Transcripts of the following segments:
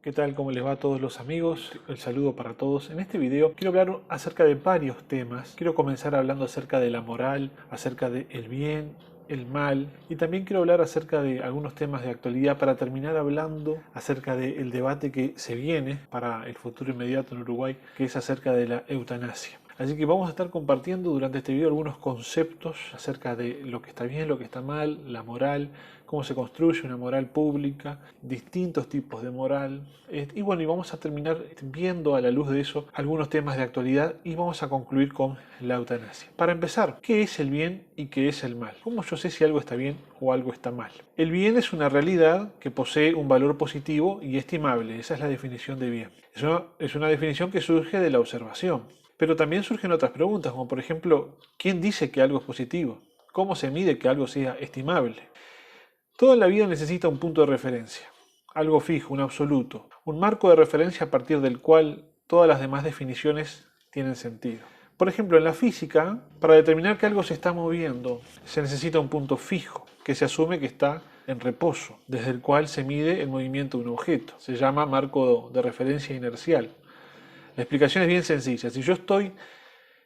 ¿Qué tal? ¿Cómo les va a todos los amigos? El saludo para todos. En este video quiero hablar acerca de varios temas. Quiero comenzar hablando acerca de la moral, acerca del bien, el mal, y también quiero hablar acerca de algunos temas de actualidad para terminar hablando acerca del debate que se viene para el futuro inmediato en Uruguay, que es acerca de la eutanasia. Así que vamos a estar compartiendo durante este video algunos conceptos acerca de lo que está bien, lo que está mal, la moral, cómo se construye una moral pública, distintos tipos de moral. Y bueno, y vamos a terminar viendo a la luz de eso algunos temas de actualidad y vamos a concluir con la eutanasia. Para empezar, ¿qué es el bien y qué es el mal? ¿Cómo yo sé si algo está bien o algo está mal? El bien es una realidad que posee un valor positivo y estimable. Esa es la definición de bien. Es una definición que surge de la observación. Pero también surgen otras preguntas, como por ejemplo, ¿quién dice que algo es positivo? ¿Cómo se mide que algo sea estimable? Todo en la vida necesita un punto de referencia, algo fijo, un absoluto, un marco de referencia a partir del cual todas las demás definiciones tienen sentido. Por ejemplo, en la física, para determinar que algo se está moviendo, se necesita un punto fijo, que se asume que está en reposo, desde el cual se mide el movimiento de un objeto. Se llama marco de referencia inercial. La explicación es bien sencilla. Si yo estoy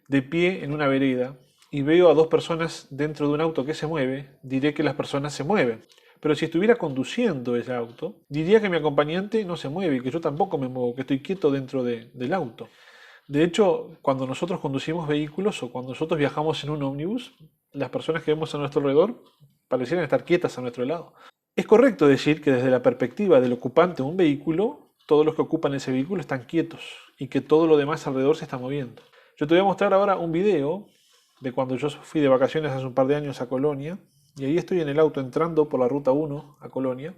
de pie en una vereda y veo a dos personas dentro de un auto que se mueve, diré que las personas se mueven. Pero si estuviera conduciendo ese auto, diría que mi acompañante no se mueve y que yo tampoco me muevo, que estoy quieto dentro del auto. De hecho, cuando nosotros conducimos vehículos o cuando nosotros viajamos en un ómnibus, las personas que vemos a nuestro alrededor parecieran estar quietas a nuestro lado. Es correcto decir que desde la perspectiva del ocupante de un vehículo, todos los que ocupan ese vehículo están quietos y que todo lo demás alrededor se está moviendo. Yo te voy a mostrar ahora un video de cuando yo fui de vacaciones hace un par de años a Colonia, y ahí estoy en el auto entrando por la ruta 1 a Colonia,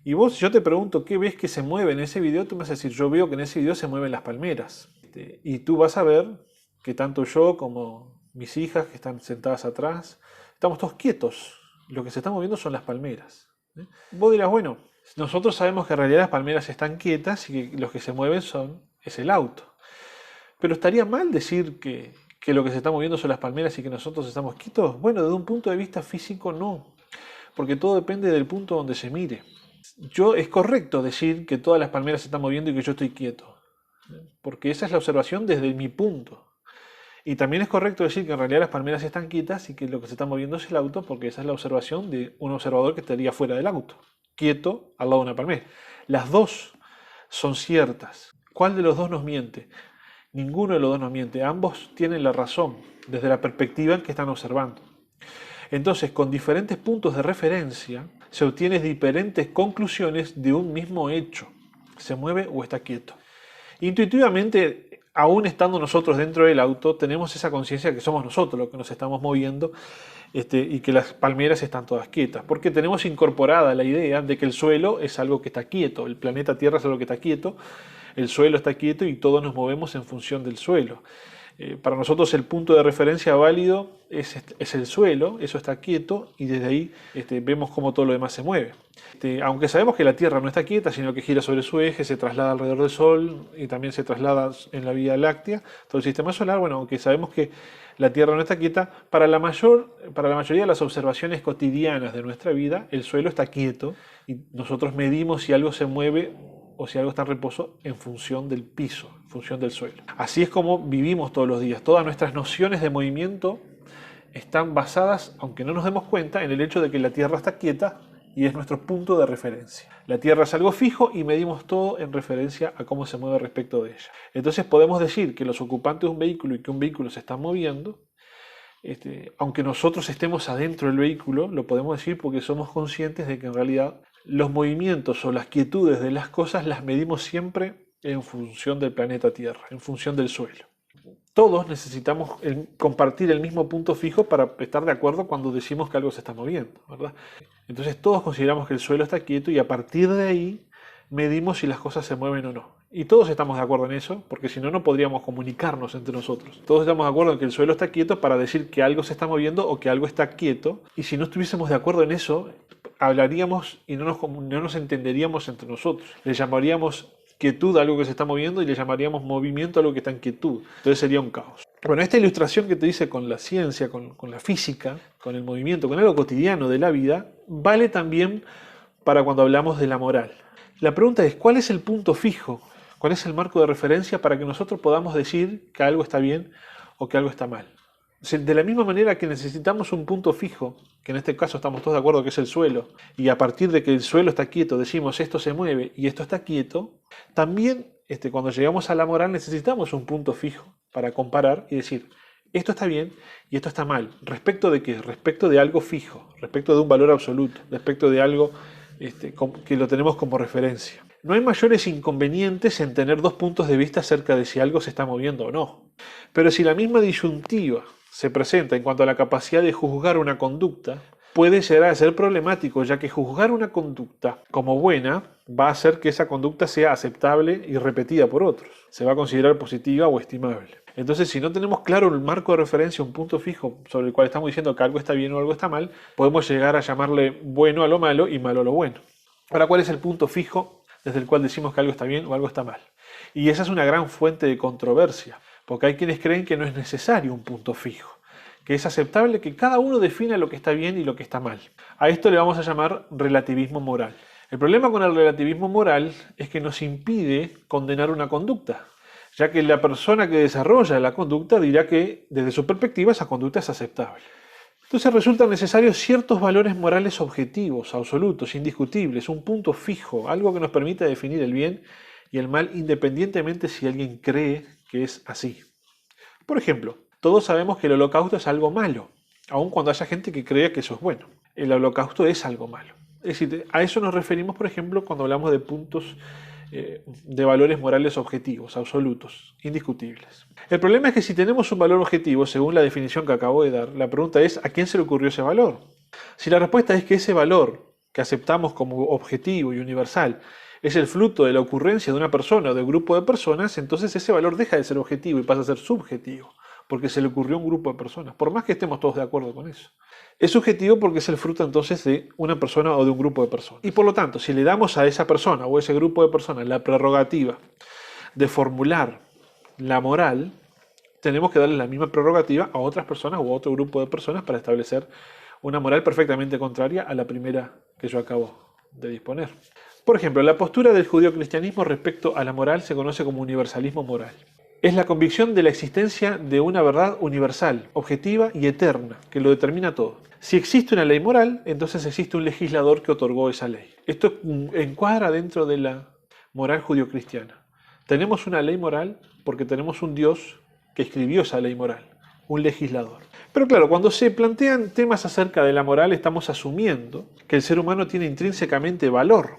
y vos, si yo te pregunto qué ves que se mueve en ese video, tú me vas a decir, yo veo que en ese video se mueven las palmeras. Y tú vas a ver que tanto yo como mis hijas que están sentadas atrás, estamos todos quietos. Lo que se está moviendo son las palmeras. Vos dirás, bueno, nosotros sabemos que en realidad las palmeras están quietas y que los que se mueven es el auto. Pero estaría mal decir que lo que se está moviendo son las palmeras y que nosotros estamos quietos. Bueno, desde un punto de vista físico no, porque todo depende del punto donde se mire. Es correcto decir que todas las palmeras se están moviendo y que yo estoy quieto, porque esa es la observación desde mi punto. Y también es correcto decir que en realidad las palmeras están quietas y que lo que se está moviendo es el auto, porque esa es la observación de un observador que estaría fuera del auto, quieto al lado de una palmera. Las dos son ciertas. ¿Cuál de los dos nos miente? Ninguno de los dos nos miente. Ambos tienen la razón desde la perspectiva en que están observando. Entonces, con diferentes puntos de referencia, se obtienen diferentes conclusiones de un mismo hecho. ¿Se mueve o está quieto? Intuitivamente, aún estando nosotros dentro del auto, tenemos esa conciencia que somos nosotros los que nos estamos moviendo y que las palmeras están todas quietas, porque tenemos incorporada la idea de que el suelo es algo que está quieto, el planeta Tierra es algo que está quieto, el suelo está quieto y todos nos movemos en función del suelo. Para nosotros el punto de referencia válido es el suelo, eso está quieto y desde ahí vemos cómo todo lo demás se mueve. Aunque sabemos que la Tierra no está quieta, sino que gira sobre su eje, se traslada alrededor del Sol y también se traslada en la Vía Láctea, todo el sistema solar, bueno, aunque sabemos que la Tierra no está quieta, para la mayoría de las observaciones cotidianas de nuestra vida, el suelo está quieto y nosotros medimos si algo se mueve o si algo está en reposo en función del piso, en función del suelo. Así es como vivimos todos los días. Todas nuestras nociones de movimiento están basadas, aunque no nos demos cuenta, en el hecho de que la Tierra está quieta y es nuestro punto de referencia. La Tierra es algo fijo y medimos todo en referencia a cómo se mueve respecto de ella. Entonces podemos decir que los ocupantes de un vehículo y que un vehículo se están moviendo, aunque nosotros estemos adentro del vehículo, lo podemos decir porque somos conscientes de que en realidad los movimientos o las quietudes de las cosas las medimos siempre en función del planeta Tierra, en función del suelo. Todos necesitamos compartir el mismo punto fijo para estar de acuerdo cuando decimos que algo se está moviendo, ¿verdad? Entonces todos consideramos que el suelo está quieto y a partir de ahí medimos si las cosas se mueven o no. Y todos estamos de acuerdo en eso, porque si no, no podríamos comunicarnos entre nosotros. Todos estamos de acuerdo en que el suelo está quieto para decir que algo se está moviendo o que algo está quieto. Y si no estuviésemos de acuerdo en eso, hablaríamos y no nos entenderíamos entre nosotros. Le llamaríamos quietud a algo que se está moviendo y le llamaríamos movimiento a algo que está en quietud. Entonces sería un caos. Bueno, esta ilustración que te dice con la ciencia, con la física, con el movimiento, con algo cotidiano de la vida, vale también para cuando hablamos de la moral. La pregunta es, ¿cuál es el punto fijo? ¿Cuál es el marco de referencia para que nosotros podamos decir que algo está bien o que algo está mal? De la misma manera que necesitamos un punto fijo, que en este caso estamos todos de acuerdo que es el suelo, y a partir de que el suelo está quieto decimos esto se mueve y esto está quieto, también cuando llegamos a la moral necesitamos un punto fijo para comparar y decir esto está bien y esto está mal. ¿Respecto de qué? Respecto de algo fijo, respecto de un valor absoluto, respecto de algo que lo tenemos como referencia. No hay mayores inconvenientes en tener dos puntos de vista acerca de si algo se está moviendo o no. Pero si la misma disyuntiva se presenta en cuanto a la capacidad de juzgar una conducta, puede llegar a ser problemático, ya que juzgar una conducta como buena va a hacer que esa conducta sea aceptable y repetida por otros. Se va a considerar positiva o estimable. Entonces, si no tenemos claro el marco de referencia, un punto fijo sobre el cual estamos diciendo que algo está bien o algo está mal, podemos llegar a llamarle bueno a lo malo y malo a lo bueno. Ahora, ¿cuál es el punto fijo desde el cual decimos que algo está bien o algo está mal? Y esa es una gran fuente de controversia, porque hay quienes creen que no es necesario un punto fijo, que es aceptable que cada uno defina lo que está bien y lo que está mal. A esto le vamos a llamar relativismo moral. El problema con el relativismo moral es que nos impide condenar una conducta, ya que la persona que desarrolla la conducta dirá que desde su perspectiva esa conducta es aceptable. Entonces resultan necesarios ciertos valores morales objetivos, absolutos, indiscutibles, un punto fijo, algo que nos permita definir el bien y el mal independientemente si alguien cree que es así. Por ejemplo, todos sabemos que el holocausto es algo malo, aun cuando haya gente que crea que eso es bueno. El holocausto es algo malo. Es decir, a eso nos referimos, por ejemplo, cuando hablamos de puntos de valores morales objetivos, absolutos, indiscutibles. El problema es que si tenemos un valor objetivo, según la definición que acabo de dar, la pregunta es ¿a quién se le ocurrió ese valor? Si la respuesta es que ese valor que aceptamos como objetivo y universal es el fruto de la ocurrencia de una persona o de un grupo de personas, entonces ese valor deja de ser objetivo y pasa a ser subjetivo, porque se le ocurrió a un grupo de personas, por más que estemos todos de acuerdo con eso. Es subjetivo porque es el fruto entonces de una persona o de un grupo de personas. Y por lo tanto, si le damos a esa persona o a ese grupo de personas la prerrogativa de formular la moral, tenemos que darle la misma prerrogativa a otras personas o a otro grupo de personas para establecer una moral perfectamente contraria a la primera que yo acabo de disponer. Por ejemplo, la postura del judeocristianismo respecto a la moral se conoce como universalismo moral. Es la convicción de la existencia de una verdad universal, objetiva y eterna, que lo determina todo. Si existe una ley moral, entonces existe un legislador que otorgó esa ley. Esto encuadra dentro de la moral judio-cristiana. Tenemos una ley moral porque tenemos un Dios que escribió esa ley moral, un legislador. Pero claro, cuando se plantean temas acerca de la moral, estamos asumiendo que el ser humano tiene intrínsecamente valor.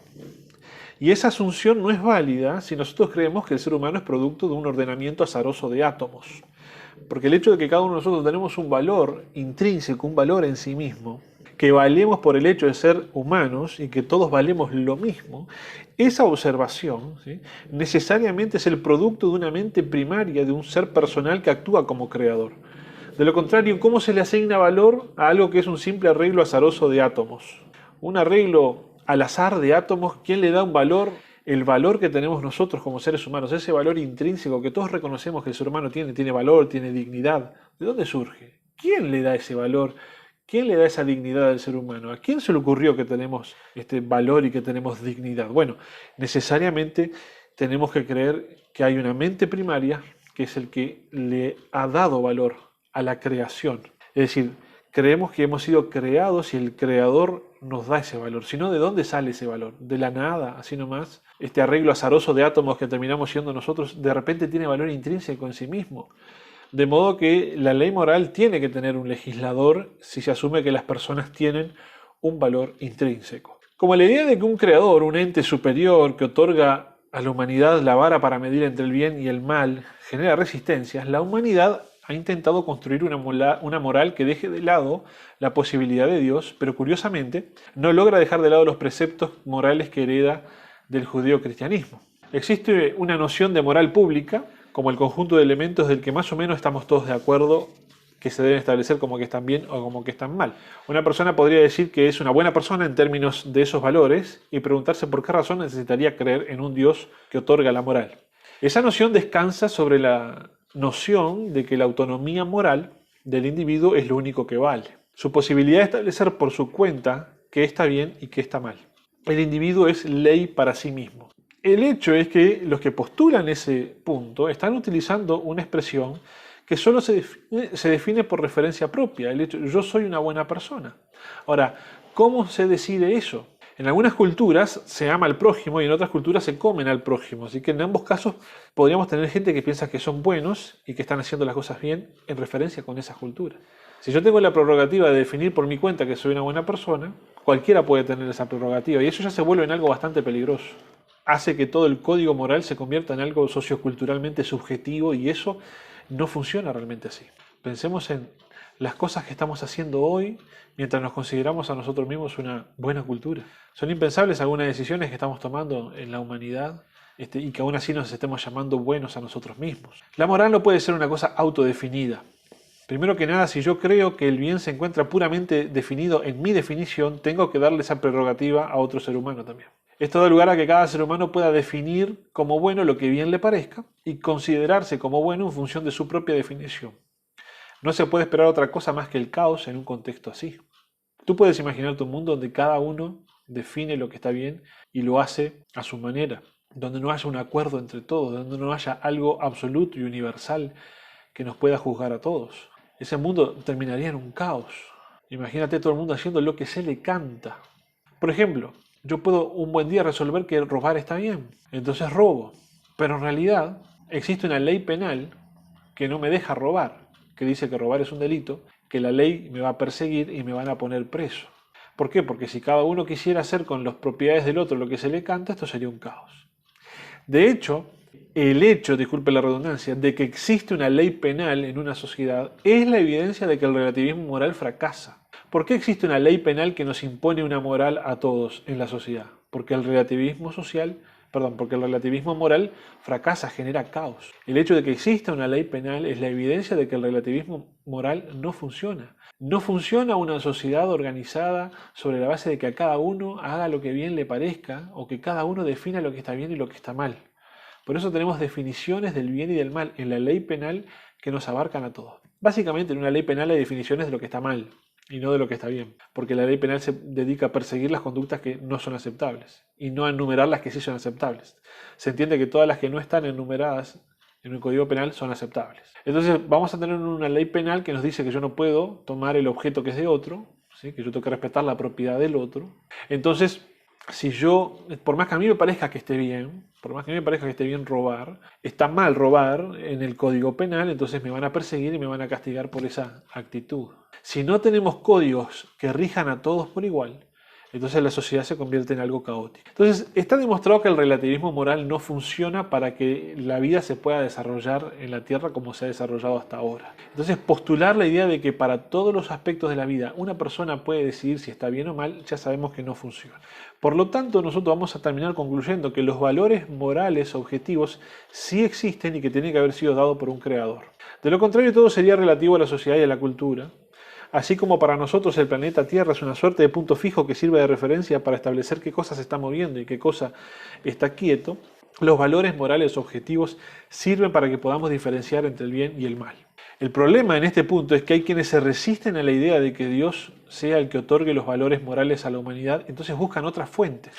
Y esa asunción no es válida si nosotros creemos que el ser humano es producto de un ordenamiento azaroso de átomos. Porque el hecho de que cada uno de nosotros tenemos un valor intrínseco, un valor en sí mismo, que valemos por el hecho de ser humanos y que todos valemos lo mismo, esa observación, ¿sí?, necesariamente es el producto de una mente primaria, de un ser personal que actúa como creador. De lo contrario, ¿cómo se le asigna valor a algo que es un simple arreglo azaroso de átomos? Un arreglo al azar de átomos, ¿quién le da un valor? El valor que tenemos nosotros como seres humanos, ese valor intrínseco que todos reconocemos que el ser humano tiene valor, tiene dignidad. ¿De dónde surge? ¿Quién le da ese valor? ¿Quién le da esa dignidad al ser humano? ¿A quién se le ocurrió que tenemos este valor y que tenemos dignidad? Bueno, necesariamente tenemos que creer que hay una mente primaria que es el que le ha dado valor a la creación. Es decir, creemos que hemos sido creados y el creador nos da ese valor. Si no, ¿de dónde sale ese valor? De la nada, así nomás. Este arreglo azaroso de átomos que terminamos siendo nosotros, de repente tiene valor intrínseco en sí mismo. De modo que la ley moral tiene que tener un legislador si se asume que las personas tienen un valor intrínseco. Como la idea de que un creador, un ente superior que otorga a la humanidad la vara para medir entre el bien y el mal, genera resistencias, la humanidad ha intentado construir una moral que deje de lado la posibilidad de Dios, pero curiosamente no logra dejar de lado los preceptos morales que hereda del judeocristianismo. Existe una noción de moral pública como el conjunto de elementos del que más o menos estamos todos de acuerdo que se deben establecer como que están bien o como que están mal. Una persona podría decir que es una buena persona en términos de esos valores y preguntarse por qué razón necesitaría creer en un Dios que otorga la moral. Esa noción descansa sobre la noción de que la autonomía moral del individuo es lo único que vale. Su posibilidad de establecer por su cuenta qué está bien y qué está mal. el individuo es ley para sí mismo. El hecho es que los que postulan ese punto están utilizando una expresión que solo se define por referencia propia. El hecho, yo soy una buena persona. Ahora, ¿cómo se decide eso? En algunas culturas se ama al prójimo y en otras culturas se comen al prójimo. Así que en ambos casos podríamos tener gente que piensa que son buenos y que están haciendo las cosas bien en referencia con esas culturas. Si yo tengo la prerrogativa de definir por mi cuenta que soy una buena persona, cualquiera puede tener esa prerrogativa y eso ya se vuelve en algo bastante peligroso. Hace que todo el código moral se convierta en algo socioculturalmente subjetivo y eso no funciona realmente así. Pensemos en las cosas que estamos haciendo hoy mientras nos consideramos a nosotros mismos una buena cultura. Son impensables algunas decisiones que estamos tomando en la humanidad y que aún así nos estemos llamando buenos a nosotros mismos. La moral no puede ser una cosa autodefinida. Primero que nada, si yo creo que el bien se encuentra puramente definido en mi definición, tengo que darle esa prerrogativa a otro ser humano también. Esto da lugar a que cada ser humano pueda definir como bueno lo que bien le parezca y considerarse como bueno en función de su propia definición. No se puede esperar otra cosa más que el caos en un contexto así. Tú puedes imaginarte un mundo donde cada uno define lo que está bien y lo hace a su manera, donde no haya un acuerdo entre todos, donde no haya algo absoluto y universal que nos pueda juzgar a todos. Ese mundo terminaría en un caos. Imagínate todo el mundo haciendo lo que se le canta. Por ejemplo, yo puedo un buen día resolver que robar está bien, entonces robo. Pero en realidad existe una ley penal que no me deja robar, que dice que robar es un delito, que la ley me va a perseguir y me van a poner preso. ¿Por qué? Porque si cada uno quisiera hacer con las propiedades del otro lo que se le canta, esto sería un caos. De hecho, disculpe la redundancia, de que existe una ley penal en una sociedad es la evidencia de que el relativismo moral fracasa. ¿Por qué existe una ley penal que nos impone una moral a todos en la sociedad? Porque el relativismo moral fracasa, genera caos. El hecho de que exista una ley penal es la evidencia de que el relativismo moral no funciona. No funciona una sociedad organizada sobre la base de que a cada uno haga lo que bien le parezca o que cada uno defina lo que está bien y lo que está mal. Por eso tenemos definiciones del bien y del mal en la ley penal que nos abarcan a todos. Básicamente en una ley penal hay definiciones de lo que está mal y no de lo que está bien, porque la ley penal se dedica a perseguir las conductas que no son aceptables y no a enumerar las que sí son aceptables. Se entiende que todas las que no están enumeradas en el Código Penal son aceptables. Entonces vamos a tener una ley penal que nos dice que yo no puedo tomar el objeto que es de otro, ¿sí? Que yo tengo que respetar la propiedad del otro. Entonces, si yo, por más que a mí me parezca que esté bien, por más que a mí me parezca que esté bien robar, está mal robar en el Código Penal, entonces me van a perseguir y me van a castigar por esa actitud. Si no tenemos códigos que rijan a todos por igual, entonces la sociedad se convierte en algo caótico. Entonces está demostrado que el relativismo moral no funciona para que la vida se pueda desarrollar en la Tierra como se ha desarrollado hasta ahora. Entonces postular la idea de que para todos los aspectos de la vida una persona puede decidir si está bien o mal, ya sabemos que no funciona. Por lo tanto, nosotros vamos a terminar concluyendo que los valores morales objetivos sí existen y que tienen que haber sido dados por un creador. De lo contrario, todo sería relativo a la sociedad y a la cultura. Así como para nosotros el planeta Tierra es una suerte de punto fijo que sirve de referencia para establecer qué cosa se está moviendo y qué cosa está quieto, los valores morales objetivos sirven para que podamos diferenciar entre el bien y el mal. El problema en este punto es que hay quienes se resisten a la idea de que Dios sea el que otorgue los valores morales a la humanidad, entonces buscan otras fuentes.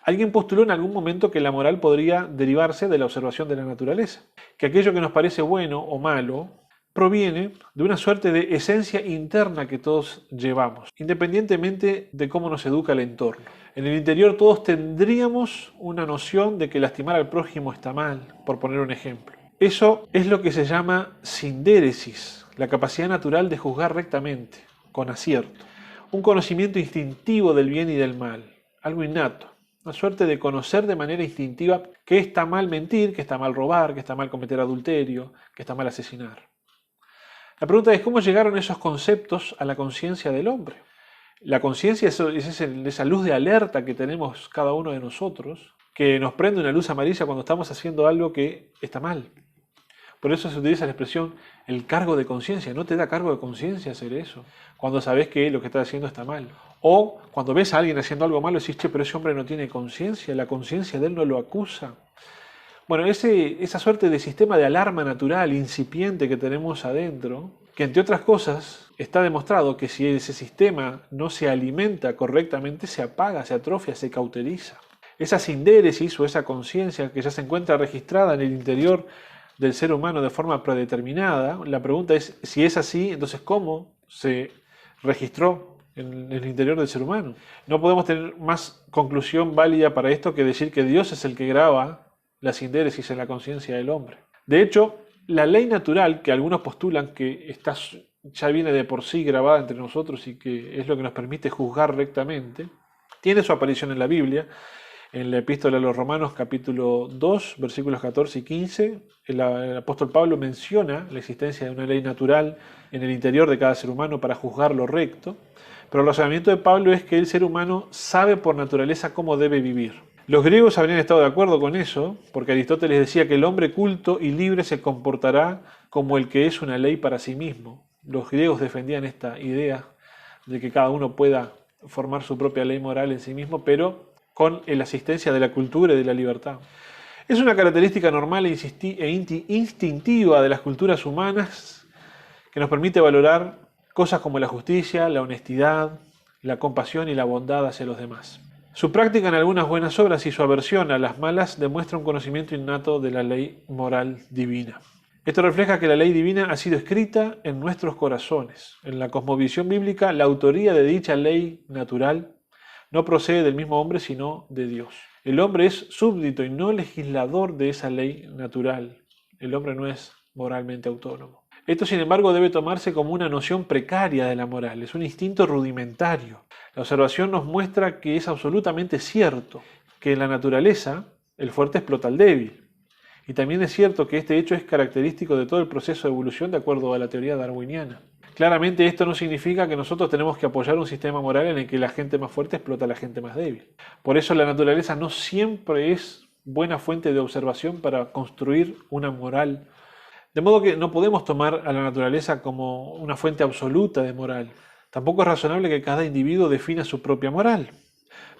Alguien postuló en algún momento que la moral podría derivarse de la observación de la naturaleza, que aquello que nos parece bueno o malo proviene de una suerte de esencia interna que todos llevamos, independientemente de cómo nos educa el entorno. En el interior todos tendríamos una noción de que lastimar al prójimo está mal, por poner un ejemplo. Eso es lo que se llama sindéresis, la capacidad natural de juzgar rectamente, con acierto. Un conocimiento instintivo del bien y del mal, algo innato. Una suerte de conocer de manera instintiva que está mal mentir, que está mal robar, que está mal cometer adulterio, que está mal asesinar. La pregunta es cómo llegaron esos conceptos a la conciencia del hombre. La conciencia es esa luz de alerta que tenemos cada uno de nosotros, que nos prende una luz amarilla cuando estamos haciendo algo que está mal. Por eso se utiliza la expresión el cargo de conciencia. ¿No te da cargo de conciencia hacer eso? Cuando sabes que lo que estás haciendo está mal. O cuando ves a alguien haciendo algo malo, decís, che, pero ese hombre no tiene conciencia, la conciencia de él no lo acusa. Bueno, esa suerte de sistema de alarma natural, incipiente que tenemos adentro, que entre otras cosas está demostrado que si ese sistema no se alimenta correctamente, se apaga, se atrofia, se cauteriza. Esa sindéresis o esa conciencia que ya se encuentra registrada en el interior del ser humano de forma predeterminada, la pregunta es, si es así, entonces ¿cómo se registró en el interior del ser humano? No podemos tener más conclusión válida para esto que decir que Dios es el que graba la sindéresis en la conciencia del hombre. De hecho, la ley natural que algunos postulan que ya viene de por sí grabada entre nosotros y que es lo que nos permite juzgar rectamente, tiene su aparición en la Biblia. En la epístola a los Romanos, capítulo 2, versículos 14 y 15, el apóstol Pablo menciona la existencia de una ley natural en el interior de cada ser humano para juzgar lo recto, pero el razonamiento de Pablo es que el ser humano sabe por naturaleza cómo debe vivir. Los griegos habrían estado de acuerdo con eso, porque Aristóteles decía que el hombre culto y libre se comportará como el que es una ley para sí mismo. Los griegos defendían esta idea de que cada uno pueda formar su propia ley moral en sí mismo, pero con la asistencia de la cultura y de la libertad. Es una característica normal e instintiva de las culturas humanas que nos permite valorar cosas como la justicia, la honestidad, la compasión y la bondad hacia los demás. Su práctica en algunas buenas obras y su aversión a las malas demuestra un conocimiento innato de la ley moral divina. Esto refleja que la ley divina ha sido escrita en nuestros corazones. En la cosmovisión bíblica, la autoría de dicha ley natural no procede del mismo hombre, sino de Dios. El hombre es súbdito y no legislador de esa ley natural. El hombre no es moralmente autónomo. Esto, sin embargo, debe tomarse como una noción precaria de la moral. Es un instinto rudimentario. La observación nos muestra que es absolutamente cierto que en la naturaleza el fuerte explota al débil. Y también es cierto que este hecho es característico de todo el proceso de evolución de acuerdo a la teoría darwiniana. Claramente esto no significa que nosotros tenemos que apoyar un sistema moral en el que la gente más fuerte explota a la gente más débil. Por eso la naturaleza no siempre es buena fuente de observación para construir una moral. De modo que no podemos tomar a la naturaleza como una fuente absoluta de moral. Tampoco es razonable que cada individuo defina su propia moral.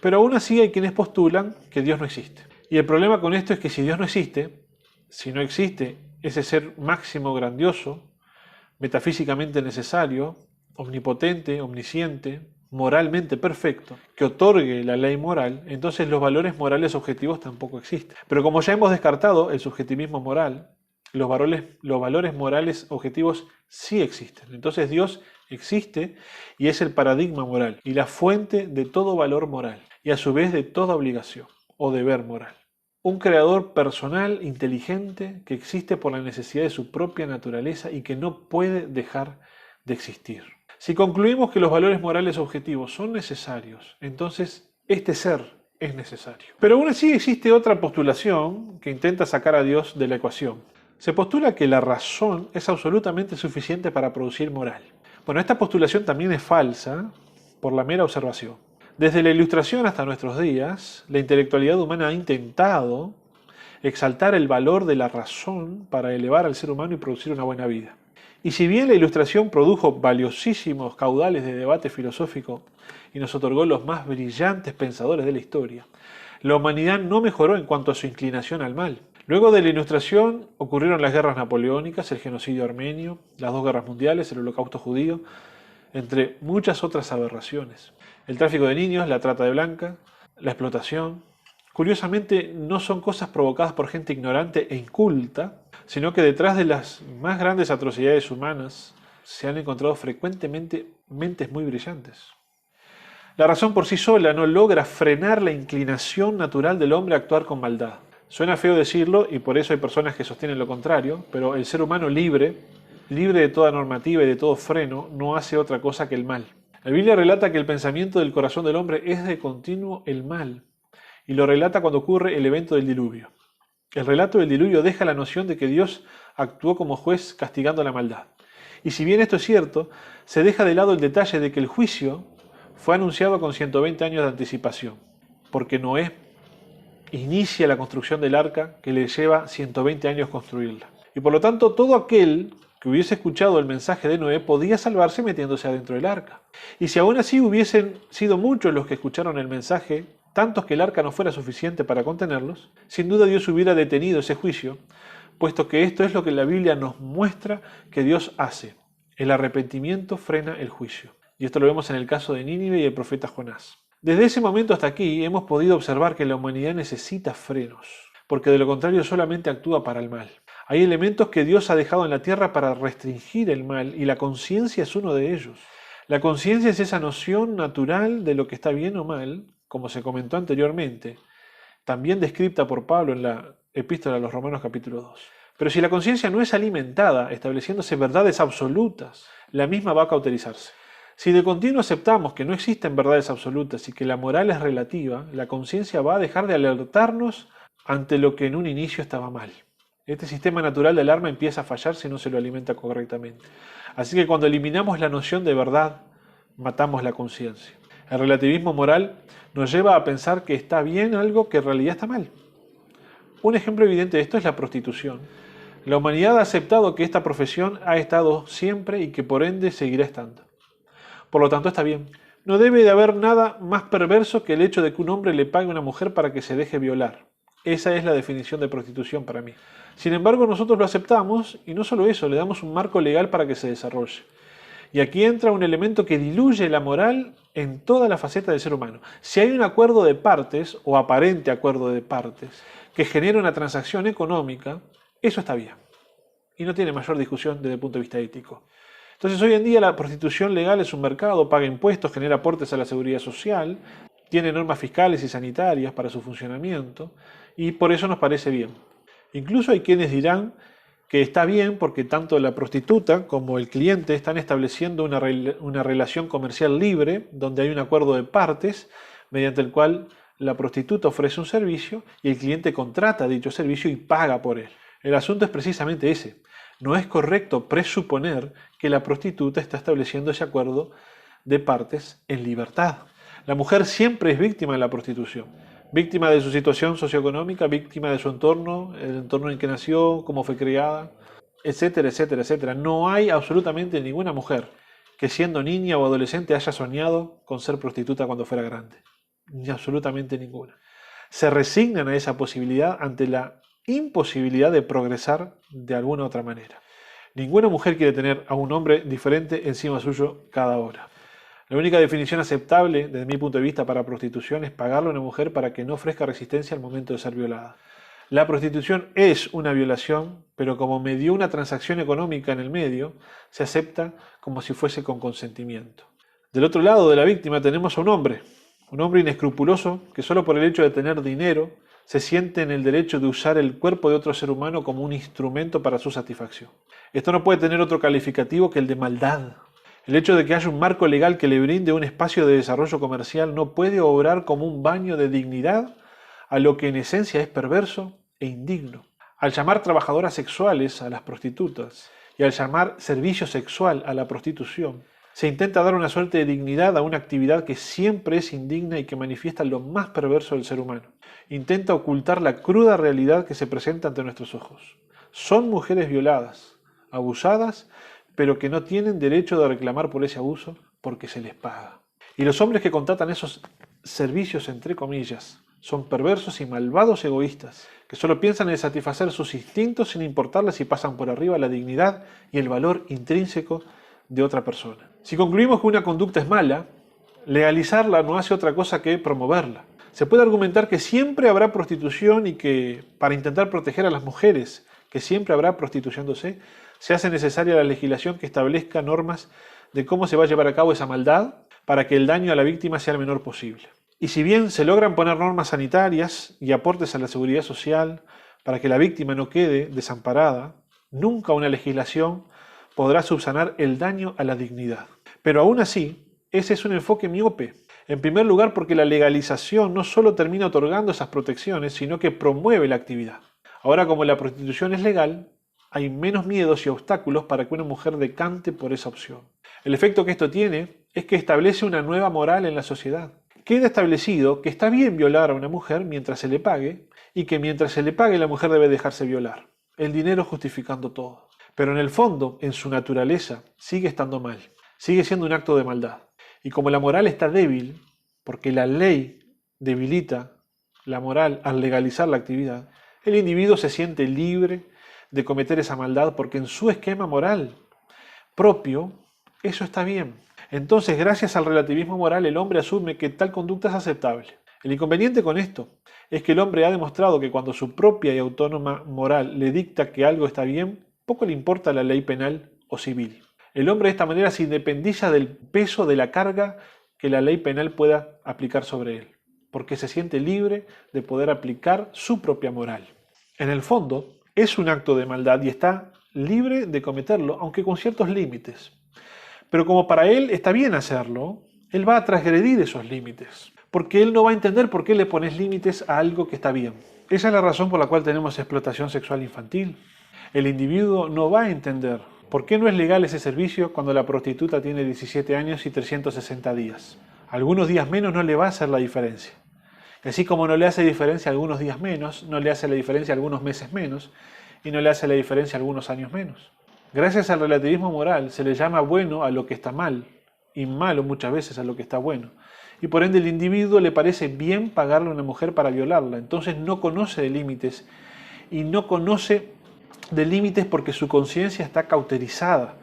Pero aún así hay quienes postulan que Dios no existe. Y el problema con esto es que si Dios no existe, si no existe ese ser máximo grandioso, metafísicamente necesario, omnipotente, omnisciente, moralmente perfecto, que otorgue la ley moral, entonces los valores morales objetivos tampoco existen. Pero como ya hemos descartado el subjetivismo moral, los valores morales objetivos sí existen. Entonces Dios existe y es el paradigma moral y la fuente de todo valor moral y a su vez de toda obligación o deber moral. Un creador personal, inteligente, que existe por la necesidad de su propia naturaleza y que no puede dejar de existir. Si concluimos que los valores morales objetivos son necesarios, entonces este ser es necesario. Pero aún así existe otra postulación que intenta sacar a Dios de la ecuación. Se postula que la razón es absolutamente suficiente para producir moral. Bueno, esta postulación también es falsa por la mera observación. Desde la Ilustración hasta nuestros días, la intelectualidad humana ha intentado exaltar el valor de la razón para elevar al ser humano y producir una buena vida. Y si bien la Ilustración produjo valiosísimos caudales de debate filosófico y nos otorgó los más brillantes pensadores de la historia, la humanidad no mejoró en cuanto a su inclinación al mal. Luego de la Ilustración ocurrieron las guerras napoleónicas, el genocidio armenio, las dos guerras mundiales, el holocausto judío, entre muchas otras aberraciones. El tráfico de niños, la trata de blancas, la explotación. Curiosamente, no son cosas provocadas por gente ignorante e inculta, sino que detrás de las más grandes atrocidades humanas se han encontrado frecuentemente mentes muy brillantes. La razón por sí sola no logra frenar la inclinación natural del hombre a actuar con maldad. Suena feo decirlo y por eso hay personas que sostienen lo contrario, pero el ser humano libre de toda normativa y de todo freno, no hace otra cosa que el mal. La Biblia relata que el pensamiento del corazón del hombre es de continuo el mal, y lo relata cuando ocurre el evento del diluvio. El relato del diluvio deja la noción de que Dios actuó como juez castigando la maldad. Y si bien esto es cierto, se deja de lado el detalle de que el juicio fue anunciado con 120 años de anticipación, porque Noé inicia la construcción del arca que le lleva 120 años construirla. Y por lo tanto, todo aquel que hubiese escuchado el mensaje de Noé podía salvarse metiéndose adentro del arca. Y si aún así hubiesen sido muchos los que escucharon el mensaje, tantos que el arca no fuera suficiente para contenerlos, sin duda Dios hubiera detenido ese juicio, puesto que esto es lo que la Biblia nos muestra que Dios hace. El arrepentimiento frena el juicio. Y esto lo vemos en el caso de Nínive y el profeta Jonás. Desde ese momento hasta aquí hemos podido observar que la humanidad necesita frenos, porque de lo contrario solamente actúa para el mal. Hay elementos que Dios ha dejado en la tierra para restringir el mal, y la conciencia es uno de ellos. La conciencia es esa noción natural de lo que está bien o mal, como se comentó anteriormente, también descrita por Pablo en la Epístola a los Romanos capítulo 2. Pero si la conciencia no es alimentada, estableciéndose verdades absolutas, la misma va a cauterizarse. Si de continuo aceptamos que no existen verdades absolutas y que la moral es relativa, la conciencia va a dejar de alertarnos ante lo que en un inicio estaba mal. Este sistema natural de alarma empieza a fallar si no se lo alimenta correctamente. Así que cuando eliminamos la noción de verdad, matamos la conciencia. El relativismo moral nos lleva a pensar que está bien algo que en realidad está mal. Un ejemplo evidente de esto es la prostitución. La humanidad ha aceptado que esta profesión ha estado siempre y que por ende seguirá estando. Por lo tanto está bien. No debe de haber nada más perverso que el hecho de que un hombre le pague a una mujer para que se deje violar. Esa es la definición de prostitución para mí. Sin embargo, nosotros lo aceptamos y no solo eso, le damos un marco legal para que se desarrolle. Y aquí entra un elemento que diluye la moral en toda la faceta del ser humano. Si hay un acuerdo de partes, o aparente acuerdo de partes, que genera una transacción económica, eso está bien. Y no tiene mayor discusión desde el punto de vista ético. Entonces hoy en día la prostitución legal es un mercado, paga impuestos, genera aportes a la seguridad social, tiene normas fiscales y sanitarias para su funcionamiento, y por eso nos parece bien. Incluso hay quienes dirán que está bien porque tanto la prostituta como el cliente están estableciendo una relación comercial libre, donde hay un acuerdo de partes, mediante el cual la prostituta ofrece un servicio y el cliente contrata dicho servicio y paga por él. El asunto es precisamente ese. No es correcto presuponer que la prostituta está estableciendo ese acuerdo de partes en libertad. La mujer siempre es víctima de la prostitución, víctima de su situación socioeconómica, víctima de su entorno, el entorno en que nació, cómo fue criada, etcétera, etcétera, etcétera. No hay absolutamente ninguna mujer que siendo niña o adolescente haya soñado con ser prostituta cuando fuera grande. Ni absolutamente ninguna. Se resignan a esa posibilidad ante la imposibilidad de progresar de alguna otra manera. Ninguna mujer quiere tener a un hombre diferente encima suyo cada hora. La única definición aceptable, desde mi punto de vista, para prostitución es pagarle a una mujer para que no ofrezca resistencia al momento de ser violada. La prostitución es una violación, pero como me dio una transacción económica en el medio, se acepta como si fuese con consentimiento. Del otro lado de la víctima tenemos a un hombre inescrupuloso que solo por el hecho de tener dinero se siente en el derecho de usar el cuerpo de otro ser humano como un instrumento para su satisfacción. Esto no puede tener otro calificativo que el de maldad. El hecho de que haya un marco legal que le brinde un espacio de desarrollo comercial no puede obrar como un baño de dignidad a lo que en esencia es perverso e indigno. Al llamar trabajadoras sexuales a las prostitutas y al llamar servicio sexual a la prostitución, se intenta dar una suerte de dignidad a una actividad que siempre es indigna y que manifiesta lo más perverso del ser humano. Intenta ocultar la cruda realidad que se presenta ante nuestros ojos. Son mujeres violadas, abusadas, pero que no tienen derecho de reclamar por ese abuso porque se les paga. Y los hombres que contratan esos servicios, entre comillas, son perversos y malvados egoístas, que solo piensan en satisfacer sus instintos sin importarles si pasan por arriba la dignidad y el valor intrínseco de otra persona. Si concluimos que una conducta es mala, legalizarla no hace otra cosa que promoverla. Se puede argumentar que siempre habrá prostitución y que, para intentar proteger a las mujeres, que siempre habrá prostituyéndose, se hace necesaria la legislación que establezca normas de cómo se va a llevar a cabo esa maldad para que el daño a la víctima sea el menor posible. Y si bien se logran poner normas sanitarias y aportes a la seguridad social para que la víctima no quede desamparada, nunca una legislación podrá subsanar el daño a la dignidad. Pero aún así, ese es un enfoque miope. En primer lugar, porque la legalización no solo termina otorgando esas protecciones, sino que promueve la actividad. Ahora, como la prostitución es legal, hay menos miedos y obstáculos para que una mujer decante por esa opción. El efecto que esto tiene es que establece una nueva moral en la sociedad. Queda establecido que está bien violar a una mujer mientras se le pague y que mientras se le pague la mujer debe dejarse violar. El dinero justificando todo. Pero en el fondo, en su naturaleza, sigue estando mal. Sigue siendo un acto de maldad. Y como la moral está débil, porque la ley debilita la moral al legalizar la actividad, el individuo se siente libre de cometer esa maldad porque en su esquema moral propio, eso está bien. Entonces, gracias al relativismo moral, el hombre asume que tal conducta es aceptable. El inconveniente con esto es que el hombre ha demostrado que cuando su propia y autónoma moral le dicta que algo está bien, poco le importa la ley penal o civil. El hombre de esta manera se independiza del peso de la carga que la ley penal pueda aplicar sobre él, porque se siente libre de poder aplicar su propia moral. En el fondo, es un acto de maldad y está libre de cometerlo, aunque con ciertos límites. Pero como para él está bien hacerlo, él va a transgredir esos límites, porque él no va a entender por qué le pones límites a algo que está bien. Esa es la razón por la cual tenemos explotación sexual infantil. El individuo no va a entender por qué no es legal ese servicio cuando la prostituta tiene 17 años y 360 días. Algunos días menos no le va a hacer la diferencia. Así como no le hace diferencia algunos días menos, no le hace la diferencia algunos meses menos y no le hace la diferencia algunos años menos. Gracias al relativismo moral se le llama bueno a lo que está mal y malo muchas veces a lo que está bueno. Y por ende el individuo le parece bien pagarle a una mujer para violarla. Entonces no conoce de límites y no conoce de límites porque su conciencia está cauterizada.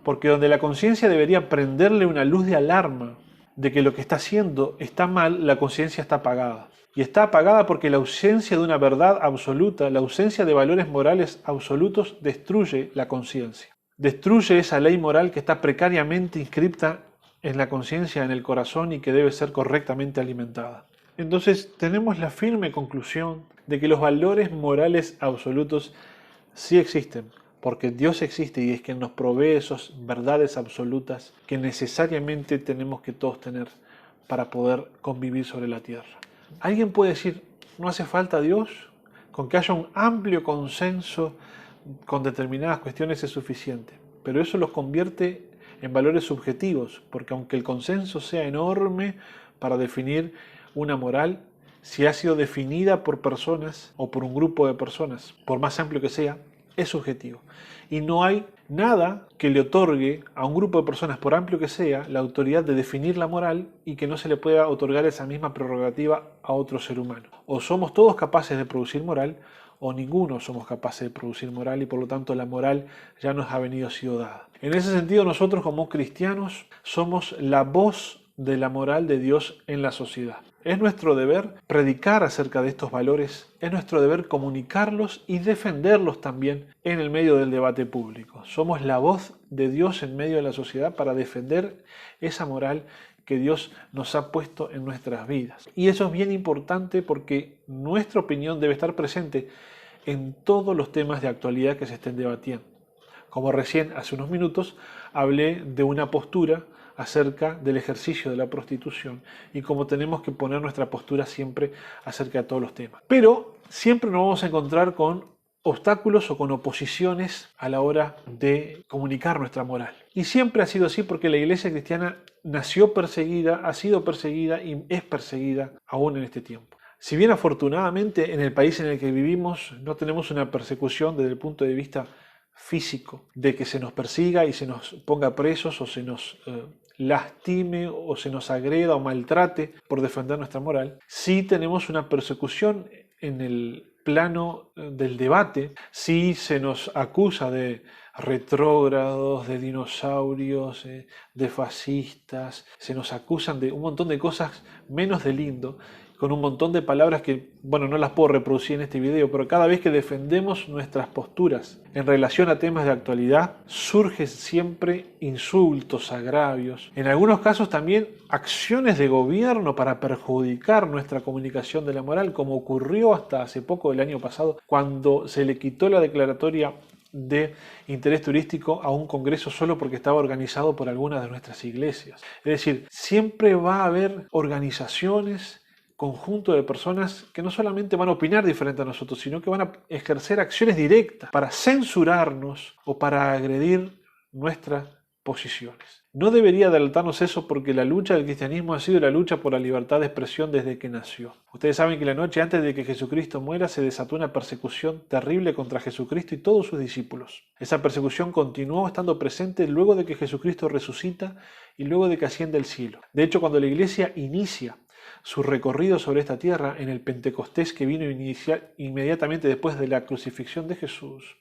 Porque donde la conciencia debería prenderle una luz de alarma de que lo que está haciendo está mal, la conciencia está apagada. Y está apagada porque la ausencia de una verdad absoluta, la ausencia de valores morales absolutos destruye la conciencia. Destruye esa ley moral que está precariamente inscripta en la conciencia, en el corazón y que debe ser correctamente alimentada. Entonces tenemos la firme conclusión de que los valores morales absolutos sí existen, porque Dios existe y es quien nos provee esas verdades absolutas que necesariamente tenemos que todos tener para poder convivir sobre la tierra. Alguien puede decir, no hace falta Dios, con que haya un amplio consenso con determinadas cuestiones es suficiente, pero eso los convierte en valores subjetivos, porque aunque el consenso sea enorme para definir una moral, si ha sido definida por personas o por un grupo de personas, por más amplio que sea, es subjetivo. Y no hay nada que le otorgue a un grupo de personas, por amplio que sea, la autoridad de definir la moral y que no se le pueda otorgar esa misma prerrogativa a otro ser humano. O somos todos capaces de producir moral, o ninguno somos capaces de producir moral y por lo tanto la moral ya nos ha sido dada. En ese sentido, nosotros como cristianos somos la voz de la moral de Dios en la sociedad. Es nuestro deber predicar acerca de estos valores, es nuestro deber comunicarlos y defenderlos también en el medio del debate público. Somos la voz de Dios en medio de la sociedad para defender esa moral que Dios nos ha puesto en nuestras vidas. Y eso es bien importante porque nuestra opinión debe estar presente en todos los temas de actualidad que se estén debatiendo. Como recién, hace unos minutos, hablé de una postura acerca del ejercicio de la prostitución y cómo tenemos que poner nuestra postura siempre acerca de todos los temas. Pero siempre nos vamos a encontrar con obstáculos o con oposiciones a la hora de comunicar nuestra moral. Y siempre ha sido así porque la iglesia cristiana nació perseguida, ha sido perseguida y es perseguida aún en este tiempo. Si bien afortunadamente en el país en el que vivimos no tenemos una persecución desde el punto de vista físico, de que se nos persiga y se nos ponga presos o se nos lastime o se nos agreda o maltrate por defender nuestra moral, sí tenemos una persecución en el plano del debate, sí se nos acusa de retrógrados, de dinosaurios, de fascistas, se nos acusan de un montón de cosas menos de lindo, con un montón de palabras que, bueno, no las puedo reproducir en este video, pero cada vez que defendemos nuestras posturas en relación a temas de actualidad, surgen siempre insultos, agravios, en algunos casos también acciones de gobierno para perjudicar nuestra comunicación de la moral, como ocurrió hasta hace poco del año pasado, cuando se le quitó la declaratoria de interés turístico a un congreso solo porque estaba organizado por algunas de nuestras iglesias. Es decir, siempre va a haber organizaciones, conjunto de personas que no solamente van a opinar diferente a nosotros, sino que van a ejercer acciones directas para censurarnos o para agredir nuestras posiciones. No debería adelantarnos eso porque la lucha del cristianismo ha sido la lucha por la libertad de expresión desde que nació. Ustedes saben que la noche antes de que Jesucristo muera se desató una persecución terrible contra Jesucristo y todos sus discípulos. Esa persecución continuó estando presente luego de que Jesucristo resucita y luego de que asciende al cielo. De hecho, cuando la iglesia inicia su recorrido sobre esta tierra en el Pentecostés que vino inmediatamente después de la crucifixión de Jesús,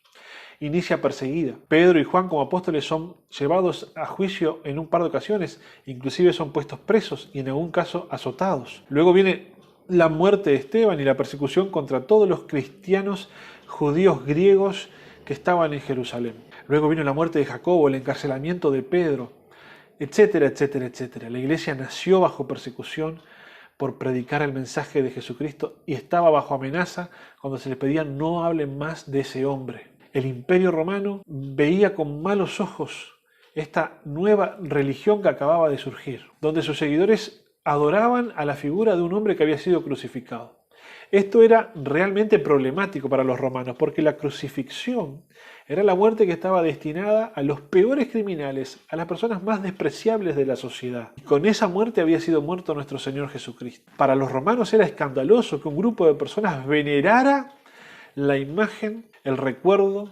inicia perseguida. Pedro y Juan como apóstoles son llevados a juicio en un par de ocasiones, inclusive son puestos presos y en algún caso azotados. Luego viene la muerte de Esteban y la persecución contra todos los cristianos judíos griegos que estaban en Jerusalén. Luego vino la muerte de Jacobo, el encarcelamiento de Pedro, etcétera, etcétera, etcétera. La iglesia nació bajo persecución por predicar el mensaje de Jesucristo y estaba bajo amenaza cuando se les pedía no hablen más de ese hombre. El Imperio Romano veía con malos ojos esta nueva religión que acababa de surgir, donde sus seguidores adoraban a la figura de un hombre que había sido crucificado. Esto era realmente problemático para los romanos, porque la crucifixión era la muerte que estaba destinada a los peores criminales, a las personas más despreciables de la sociedad. Y con esa muerte había sido muerto nuestro Señor Jesucristo. Para los romanos era escandaloso que un grupo de personas venerara la imagen, el recuerdo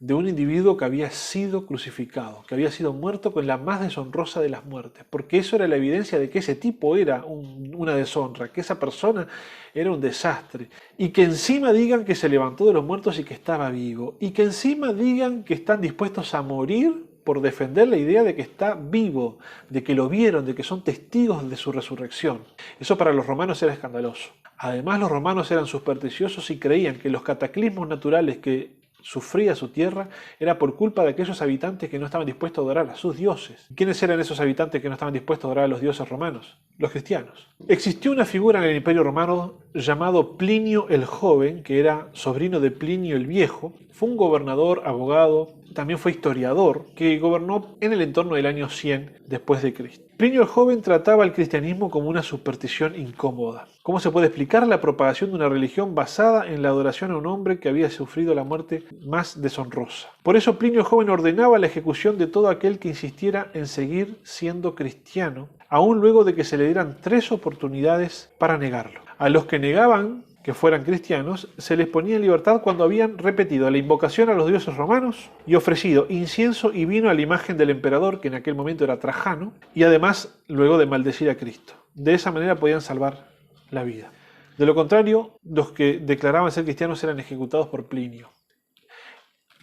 de un individuo que había sido crucificado, que había sido muerto con la más deshonrosa de las muertes, porque eso era la evidencia de que ese tipo era una deshonra, que esa persona era un desastre, y que encima digan que se levantó de los muertos y que estaba vivo, y que encima digan que están dispuestos a morir por defender la idea de que está vivo, de que lo vieron, de que son testigos de su resurrección. Eso para los romanos era escandaloso. Además, los romanos eran supersticiosos y creían que los cataclismos naturales que sufría su tierra era por culpa de aquellos habitantes que no estaban dispuestos a adorar a sus dioses. ¿Quiénes eran esos habitantes que no estaban dispuestos a adorar a los dioses romanos? Los cristianos. Existió una figura en el Imperio Romano llamado Plinio el Joven, que era sobrino de Plinio el Viejo. Fue un gobernador, abogado, también fue historiador, que gobernó en el entorno del año 100 después de Cristo. Plinio el Joven trataba al cristianismo como una superstición incómoda. ¿Cómo se puede explicar la propagación de una religión basada en la adoración a un hombre que había sufrido la muerte más deshonrosa? Por eso Plinio el Joven ordenaba la ejecución de todo aquel que insistiera en seguir siendo cristiano, aún luego de que se le dieran 3 oportunidades para negarlo. A los que negaban que fueran cristianos, se les ponía en libertad cuando habían repetido la invocación a los dioses romanos y ofrecido incienso y vino a la imagen del emperador, que en aquel momento era Trajano, y además luego de maldecir a Cristo. De esa manera podían salvar la vida. De lo contrario, los que declaraban ser cristianos eran ejecutados por Plinio.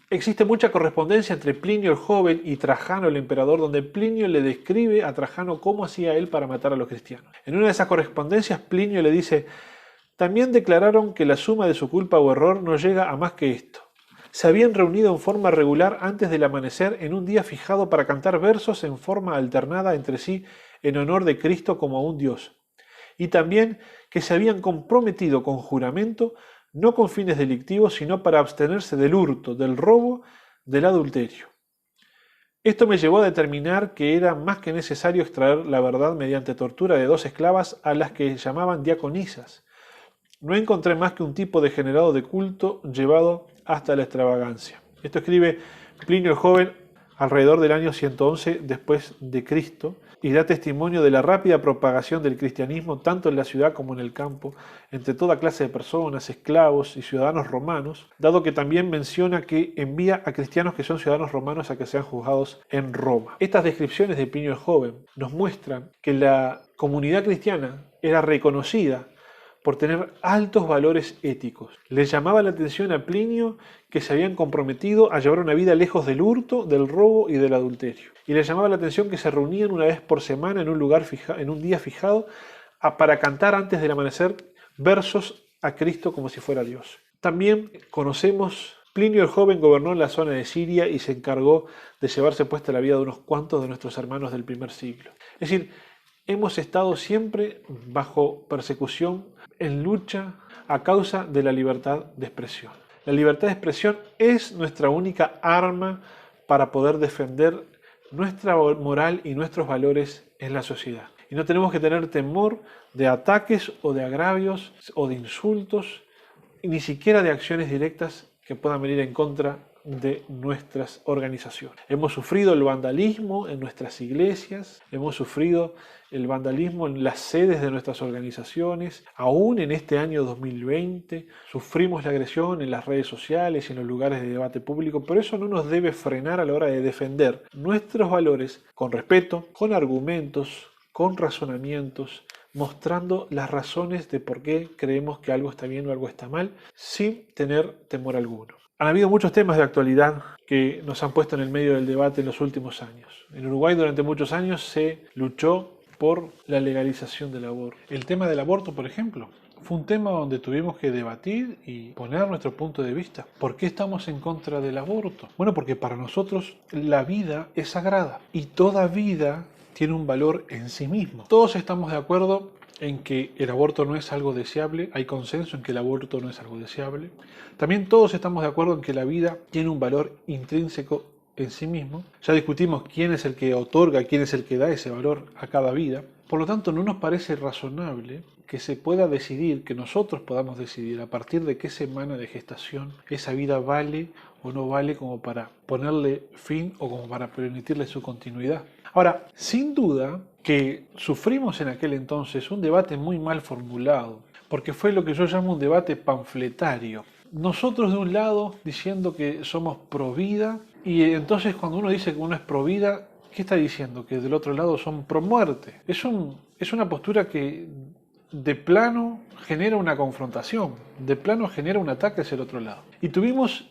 Existe mucha correspondencia entre Plinio el Joven y Trajano el emperador, donde Plinio le describe a Trajano cómo hacía él para matar a los cristianos. En una de esas correspondencias, Plinio le dice: también declararon que la suma de su culpa o error no llega a más que esto. Se habían reunido en forma regular antes del amanecer en un día fijado para cantar versos en forma alternada entre sí en honor de Cristo como a un Dios. Y también que se habían comprometido con juramento, no con fines delictivos, sino para abstenerse del hurto, del robo, del adulterio. Esto me llevó a determinar que era más que necesario extraer la verdad mediante tortura de 2 esclavas a las que llamaban diaconisas. No encontré más que un tipo degenerado de culto llevado hasta la extravagancia. Esto escribe Plinio el Joven alrededor del año 111 después de Cristo y da testimonio de la rápida propagación del cristianismo tanto en la ciudad como en el campo, entre toda clase de personas, esclavos y ciudadanos romanos, dado que también menciona que envía a cristianos que son ciudadanos romanos a que sean juzgados en Roma. Estas descripciones de Plinio el Joven nos muestran que la comunidad cristiana era reconocida por tener altos valores éticos. Le llamaba la atención a Plinio que se habían comprometido a llevar una vida lejos del hurto, del robo y del adulterio. Y le llamaba la atención que se reunían una vez por semana en un día fijado para cantar antes del amanecer versos a Cristo como si fuera Dios. También conocemos Plinio el Joven gobernó en la zona de Siria y se encargó de llevarse puesta la vida de unos cuantos de nuestros hermanos del primer siglo. Es decir, hemos estado siempre bajo persecución, en lucha a causa de la libertad de expresión. La libertad de expresión es nuestra única arma para poder defender nuestra moral y nuestros valores en la sociedad. Y no tenemos que tener temor de ataques o de agravios o de insultos, ni siquiera de acciones directas que puedan venir en contra de nuestras organizaciones. Hemos sufrido el vandalismo en nuestras iglesias, hemos sufrido el vandalismo en las sedes de nuestras organizaciones, aún en este año 2020 sufrimos la agresión en las redes sociales y en los lugares de debate público, pero eso no nos debe frenar a la hora de defender nuestros valores con respeto, con argumentos, con razonamientos, mostrando las razones de por qué creemos que algo está bien o algo está mal, sin tener temor alguno. Han habido muchos temas de actualidad que nos han puesto en el medio del debate en los últimos años. En Uruguay durante muchos años se luchó por la legalización del aborto. El tema del aborto, por ejemplo, fue un tema donde tuvimos que debatir y poner nuestro punto de vista. ¿Por qué estamos en contra del aborto? Bueno, porque para nosotros la vida es sagrada y toda vida tiene un valor en sí mismo. Todos estamos de acuerdo en que el aborto no es algo deseable, hay consenso en que el aborto no es algo deseable. También todos estamos de acuerdo en que la vida tiene un valor intrínseco en sí mismo. Ya discutimos quién es el que otorga, quién es el que da ese valor a cada vida. Por lo tanto, no nos parece razonable que se pueda decidir, que nosotros podamos decidir a partir de qué semana de gestación esa vida vale o no vale como para ponerle fin o como para permitirle su continuidad. Ahora, sin duda que sufrimos en aquel entonces un debate muy mal formulado, porque fue lo que yo llamo un debate panfletario. Nosotros de un lado diciendo que somos pro vida, y entonces cuando uno dice que uno es pro vida, ¿qué está diciendo? Que del otro lado son pro muerte. Es una postura que de plano genera una confrontación, de plano genera un ataque hacia el otro lado. Y tuvimos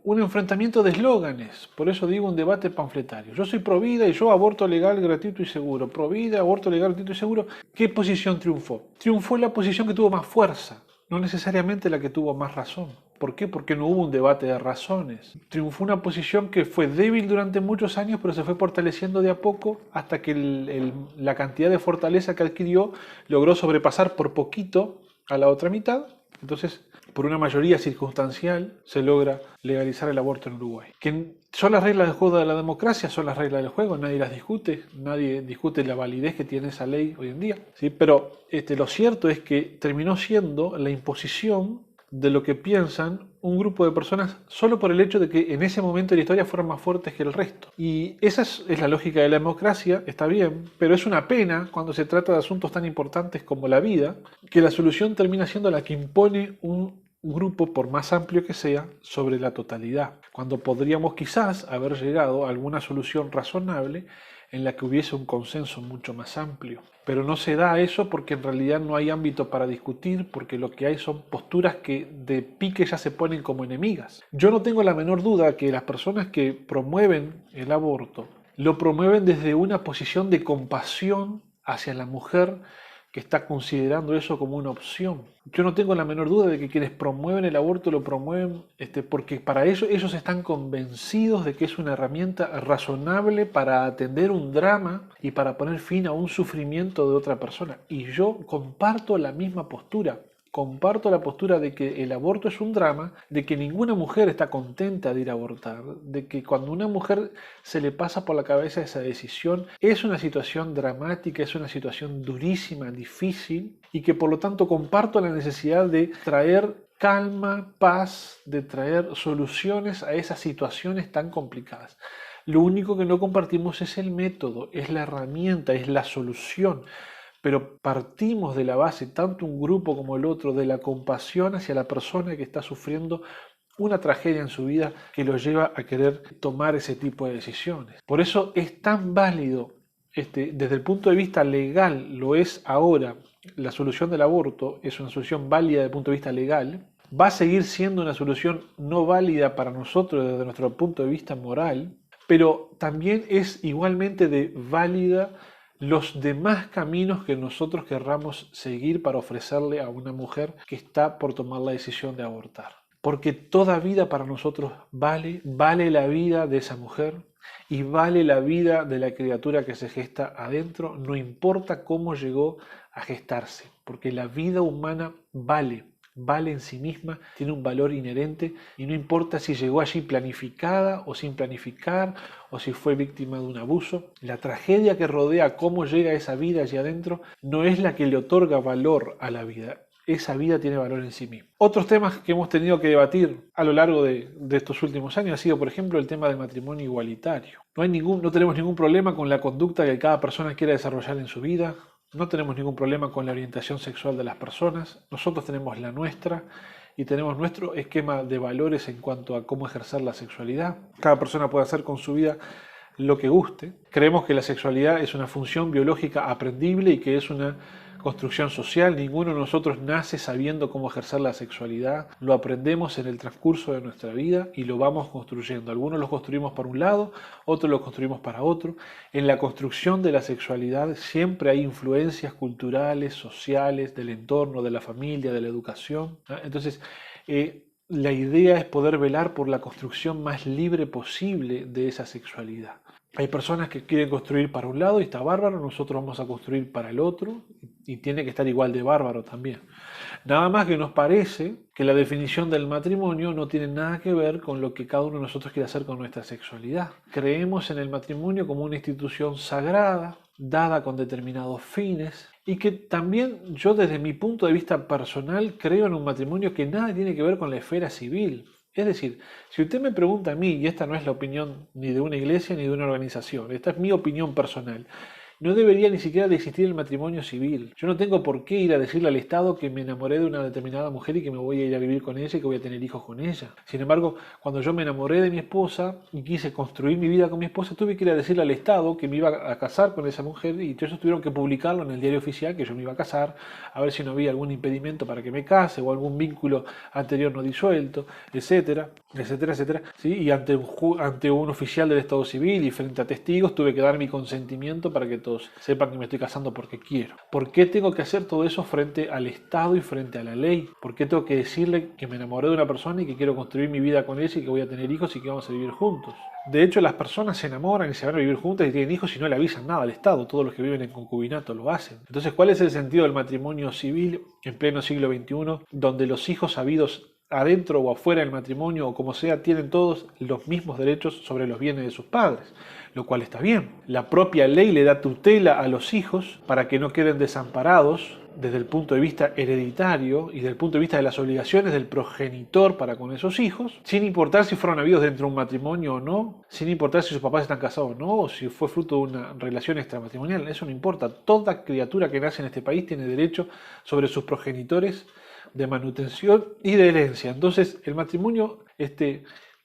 un enfrentamiento de eslóganes, por eso digo un debate panfletario. Yo soy pro vida y yo aborto legal, gratuito y seguro. Pro vida, aborto legal, gratuito y seguro. ¿Qué posición triunfó? Triunfó la posición que tuvo más fuerza, no necesariamente la que tuvo más razón. ¿Por qué? Porque no hubo un debate de razones. Triunfó una posición que fue débil durante muchos años, pero se fue fortaleciendo de a poco hasta que la cantidad de fortaleza que adquirió logró sobrepasar por poquito a la otra mitad. Entonces, por una mayoría circunstancial, se logra legalizar el aborto en Uruguay. Que son las reglas del juego de la democracia, son las reglas del juego, nadie las discute, nadie discute la validez que tiene esa ley hoy en día, ¿sí? Pero lo cierto es que terminó siendo la imposición de lo que piensan un grupo de personas solo por el hecho de que en ese momento de la historia fueron más fuertes que el resto. Y esa es la lógica de la democracia, está bien, pero es una pena cuando se trata de asuntos tan importantes como la vida, que la solución termina siendo la que impone un grupo, por más amplio que sea, sobre la totalidad, cuando podríamos quizás haber llegado a alguna solución razonable en la que hubiese un consenso mucho más amplio. Pero no se da eso porque en realidad no hay ámbito para discutir, porque lo que hay son posturas que de pique ya se ponen como enemigas. Yo no tengo la menor duda que las personas que promueven el aborto lo promueven desde una posición de compasión hacia la mujer que está considerando eso como una opción. Yo no tengo la menor duda de que quienes promueven el aborto lo promueven porque para ellos están convencidos de que es una herramienta razonable para atender un drama y para poner fin a un sufrimiento de otra persona. Y yo comparto la misma postura. Comparto la postura de que el aborto es un drama, de que ninguna mujer está contenta de ir a abortar, de que cuando una mujer se le pasa por la cabeza esa decisión, es una situación dramática, es una situación durísima, difícil, y que por lo tanto comparto la necesidad de traer calma, paz, de traer soluciones a esas situaciones tan complicadas. Lo único que no compartimos es el método, es la herramienta, es la solución. Pero partimos de la base, tanto un grupo como el otro, de la compasión hacia la persona que está sufriendo una tragedia en su vida que lo lleva a querer tomar ese tipo de decisiones. Por eso es tan válido, desde el punto de vista legal, lo es ahora, la solución del aborto es una solución válida desde el punto de vista legal, va a seguir siendo una solución no válida para nosotros desde nuestro punto de vista moral, pero también es igualmente válida los demás caminos que nosotros querramos seguir para ofrecerle a una mujer que está por tomar la decisión de abortar. Porque toda vida para nosotros vale la vida de esa mujer y vale la vida de la criatura que se gesta adentro, no importa cómo llegó a gestarse, porque la vida humana vale en sí misma, tiene un valor inherente y no importa si llegó allí planificada o sin planificar o si fue víctima de un abuso. La tragedia que rodea cómo llega esa vida allí adentro no es la que le otorga valor a la vida. Esa vida tiene valor en sí misma. Otros temas que hemos tenido que debatir a lo largo de estos últimos años ha sido, por ejemplo, el tema del matrimonio igualitario. No tenemos ningún problema con la conducta que cada persona quiera desarrollar en su vida. No tenemos ningún problema con la orientación sexual de las personas. Nosotros tenemos la nuestra y tenemos nuestro esquema de valores en cuanto a cómo ejercer la sexualidad. Cada persona puede hacer con su vida lo que guste. Creemos que la sexualidad es una función biológica aprendible y que es una construcción social. Ninguno de nosotros nace sabiendo cómo ejercer la sexualidad. Lo aprendemos en el transcurso de nuestra vida y lo vamos construyendo. Algunos lo construimos para un lado, otros lo construimos para otro. En la construcción de la sexualidad siempre hay influencias culturales, sociales, del entorno, de la familia, de la educación. Entonces, la idea es poder velar por la construcción más libre posible de esa sexualidad. Hay personas que quieren construir para un lado y está bárbaro, nosotros vamos a construir para el otro y tiene que estar igual de bárbaro también. Nada más que nos parece que la definición del matrimonio no tiene nada que ver con lo que cada uno de nosotros quiere hacer con nuestra sexualidad. Creemos en el matrimonio como una institución sagrada, dada con determinados fines, y que también yo desde mi punto de vista personal creo en un matrimonio que nada tiene que ver con la esfera civil. Es decir, si usted me pregunta a mí, y esta no es la opinión ni de una iglesia ni de una organización, esta es mi opinión personal, no debería ni siquiera de existir el matrimonio civil. Yo no tengo por qué ir a decirle al Estado que me enamoré de una determinada mujer y que me voy a ir a vivir con ella y que voy a tener hijos con ella. Sin embargo, cuando yo me enamoré de mi esposa y quise construir mi vida con mi esposa, tuve que ir a decirle al Estado que me iba a casar con esa mujer y ellos tuvieron que publicarlo en el diario oficial que yo me iba a casar, a ver si no había algún impedimento para que me case o algún vínculo anterior no disuelto, etcétera, etcétera, etcétera. ¿Sí? Y ante un oficial del Estado civil y frente a testigos tuve que dar mi consentimiento para que todos sepan que me estoy casando porque quiero. ¿Por qué tengo que hacer todo eso frente al Estado y frente a la ley? ¿Por qué tengo que decirle que me enamoré de una persona y que quiero construir mi vida con ella y que voy a tener hijos y que vamos a vivir juntos? De hecho, las personas se enamoran y se van a vivir juntas y tienen hijos y no le avisan nada al Estado. Todos los que viven en concubinato lo hacen. Entonces, ¿cuál es el sentido del matrimonio civil en pleno siglo XXI, donde los hijos habidos adentro o afuera del matrimonio o como sea, tienen todos los mismos derechos sobre los bienes de sus padres, lo cual está bien? La propia ley le da tutela a los hijos para que no queden desamparados desde el punto de vista hereditario y desde el punto de vista de las obligaciones del progenitor para con esos hijos, sin importar si fueron habidos dentro de un matrimonio o no, sin importar si sus papás están casados o no, o si fue fruto de una relación extramatrimonial, eso no importa. Toda criatura que nace en este país tiene derecho sobre sus progenitores de manutención y de herencia. Entonces, el matrimonio,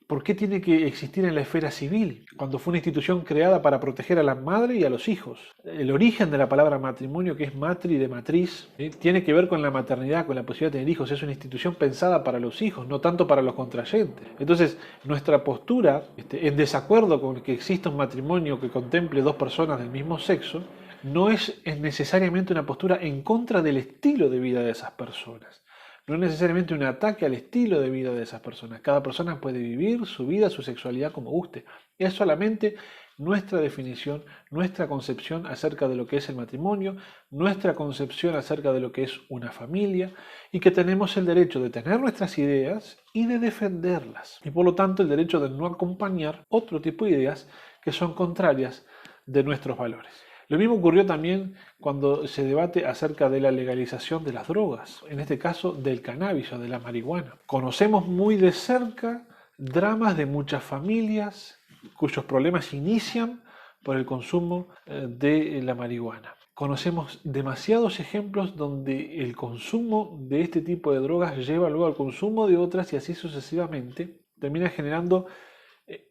¿por qué tiene que existir en la esfera civil? Cuando fue una institución creada para proteger a la madre y a los hijos. El origen de la palabra matrimonio, que es matri de matriz, tiene que ver con la maternidad, con la posibilidad de tener hijos. Es una institución pensada para los hijos, no tanto para los contrayentes. Entonces, nuestra postura, en desacuerdo con que exista un matrimonio que contemple dos personas del mismo sexo, no es necesariamente una postura en contra del estilo de vida de esas personas. No es necesariamente un ataque al estilo de vida de esas personas. Cada persona puede vivir su vida, su sexualidad como guste. Es solamente nuestra definición, nuestra concepción acerca de lo que es el matrimonio, nuestra concepción acerca de lo que es una familia y que tenemos el derecho de tener nuestras ideas y de defenderlas. Y por lo tanto el derecho de no acompañar otro tipo de ideas que son contrarias de nuestros valores. Lo mismo ocurrió también cuando se debate acerca de la legalización de las drogas, en este caso del cannabis o de la marihuana. Conocemos muy de cerca dramas de muchas familias cuyos problemas inician por el consumo de la marihuana. Conocemos demasiados ejemplos donde el consumo de este tipo de drogas lleva luego al consumo de otras y así sucesivamente termina generando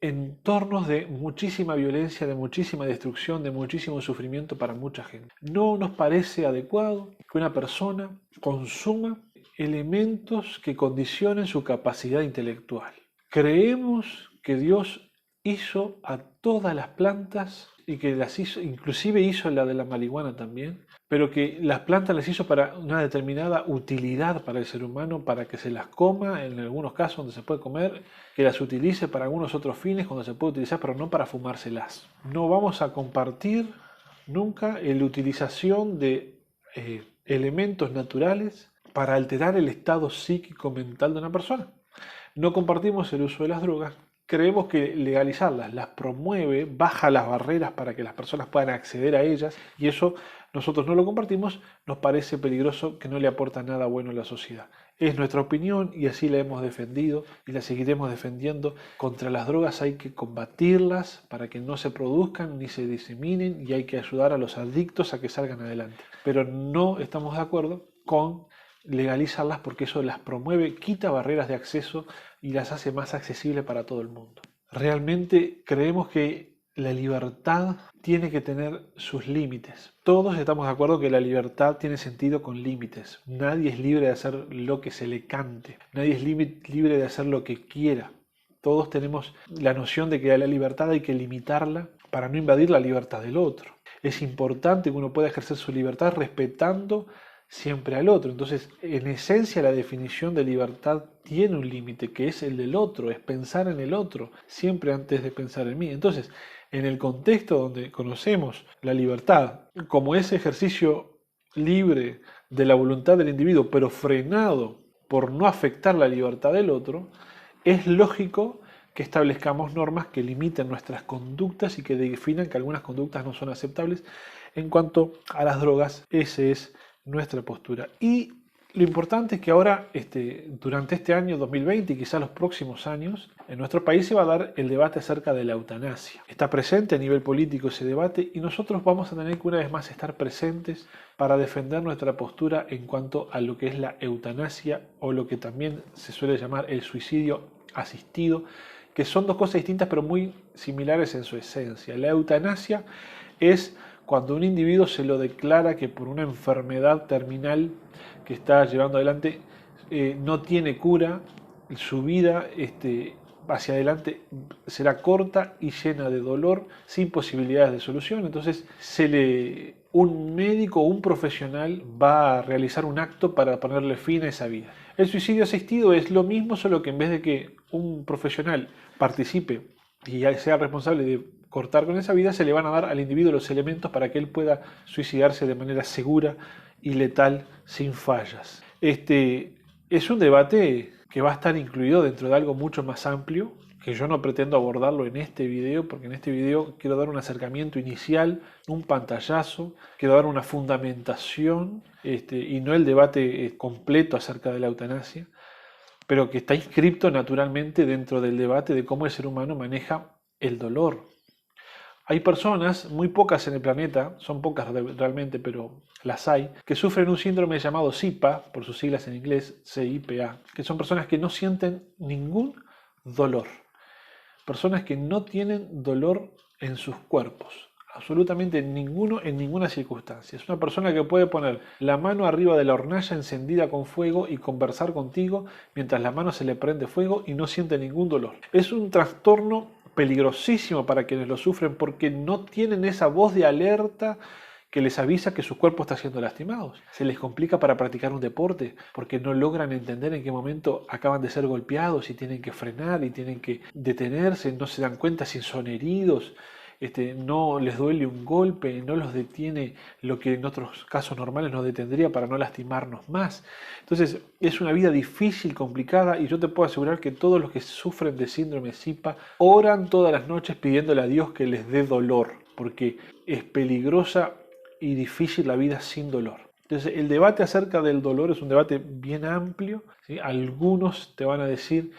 entornos de muchísima violencia, de muchísima destrucción, de muchísimo sufrimiento para mucha gente. No nos parece adecuado que una persona consuma elementos que condicionen su capacidad intelectual. Creemos que Dios hizo a todas las plantas y que las hizo, inclusive hizo la de la marihuana también, pero que las plantas las hizo para una determinada utilidad para el ser humano, para que se las coma en algunos casos donde se puede comer, que las utilice para algunos otros fines cuando se puede utilizar, pero no para fumárselas. No vamos a compartir nunca la utilización de elementos naturales para alterar el estado psíquico mental de una persona. No compartimos el uso de las drogas. Creemos que legalizarlas las promueve, baja las barreras para que las personas puedan acceder a ellas y eso nosotros no lo compartimos, nos parece peligroso, que no le aporta nada bueno a la sociedad. Es nuestra opinión y así la hemos defendido y la seguiremos defendiendo. Contra las drogas hay que combatirlas para que no se produzcan ni se diseminen y hay que ayudar a los adictos a que salgan adelante. Pero no estamos de acuerdo con legalizarlas porque eso las promueve, quita barreras de acceso y las hace más accesibles para todo el mundo. Realmente creemos que la libertad tiene que tener sus límites. Todos estamos de acuerdo que la libertad tiene sentido con límites. Nadie es libre de hacer lo que se le cante. Nadie es libre de hacer lo que quiera. Todos tenemos la noción de que a la libertad hay que limitarla para no invadir la libertad del otro. Es importante que uno pueda ejercer su libertad respetando siempre al otro. Entonces, en esencia, la definición de libertad tiene un límite, que es el del otro, es pensar en el otro, siempre antes de pensar en mí. Entonces, en el contexto donde conocemos la libertad como ese ejercicio libre de la voluntad del individuo, pero frenado por no afectar la libertad del otro, es lógico que establezcamos normas que limiten nuestras conductas y que definan que algunas conductas no son aceptables. En cuanto a las drogas, esa es nuestra postura. Y lo importante es que ahora, durante este año 2020 y quizás los próximos años, en nuestro país se va a dar el debate acerca de la eutanasia. Está presente a nivel político ese debate y nosotros vamos a tener que una vez más estar presentes para defender nuestra postura en cuanto a lo que es la eutanasia o lo que también se suele llamar el suicidio asistido, que son dos cosas distintas pero muy similares en su esencia. La eutanasia es cuando un individuo se lo declara que por una enfermedad terminal que está llevando adelante no tiene cura, su vida hacia adelante será corta y llena de dolor, sin posibilidades de solución. Entonces un médico o un profesional va a realizar un acto para ponerle fin a esa vida. El suicidio asistido es lo mismo, solo que en vez de que un profesional participe y sea responsable de cortar con esa vida, se le van a dar al individuo los elementos para que él pueda suicidarse de manera segura y letal, sin fallas. Es un debate que va a estar incluido dentro de algo mucho más amplio, que yo no pretendo abordarlo en este video, porque en este video quiero dar un acercamiento inicial, un pantallazo, quiero dar una fundamentación, y no el debate completo acerca de la eutanasia, pero que está inscripto naturalmente dentro del debate de cómo el ser humano maneja el dolor. Hay personas, muy pocas en el planeta, son pocas realmente, pero las hay, que sufren un síndrome llamado SIPA, por sus siglas en inglés, CIPA, que son personas que no sienten ningún dolor. Personas que no tienen dolor en sus cuerpos, absolutamente ninguno en ninguna circunstancia. Es una persona que puede poner la mano arriba de la hornalla encendida con fuego y conversar contigo mientras la mano se le prende fuego y no siente ningún dolor. Es un trastorno peligrosísimo para quienes lo sufren porque no tienen esa voz de alerta que les avisa que su cuerpo está siendo lastimado. Se les complica para practicar un deporte porque no logran entender en qué momento acaban de ser golpeados y tienen que frenar y tienen que detenerse, no se dan cuenta si son heridos, no les duele un golpe, no los detiene lo que en otros casos normales nos detendría para no lastimarnos más. Entonces es una vida difícil, complicada, y yo te puedo asegurar que todos los que sufren de síndrome SIPA oran todas las noches pidiéndole a Dios que les dé dolor, porque es peligrosa y difícil la vida sin dolor. Entonces el debate acerca del dolor es un debate bien amplio, ¿sí? Algunos te van a decir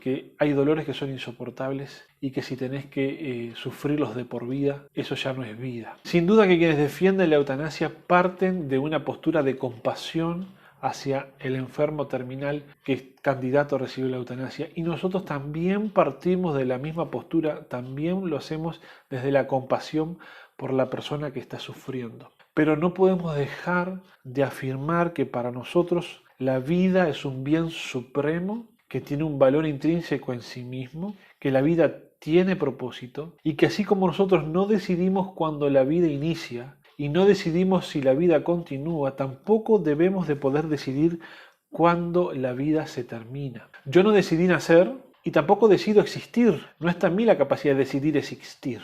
que hay dolores que son insoportables y que si tenés que sufrirlos de por vida, eso ya no es vida. Sin duda que quienes defienden la eutanasia parten de una postura de compasión hacia el enfermo terminal que es candidato a recibir la eutanasia, y nosotros también partimos de la misma postura, también lo hacemos desde la compasión por la persona que está sufriendo. Pero no podemos dejar de afirmar que para nosotros la vida es un bien supremo que tiene un valor intrínseco en sí mismo, que la vida tiene propósito y que así como nosotros no decidimos cuándo la vida inicia y no decidimos si la vida continúa, tampoco debemos de poder decidir cuándo la vida se termina. Yo no decidí nacer y tampoco decido existir. No está en mí la capacidad de decidir existir.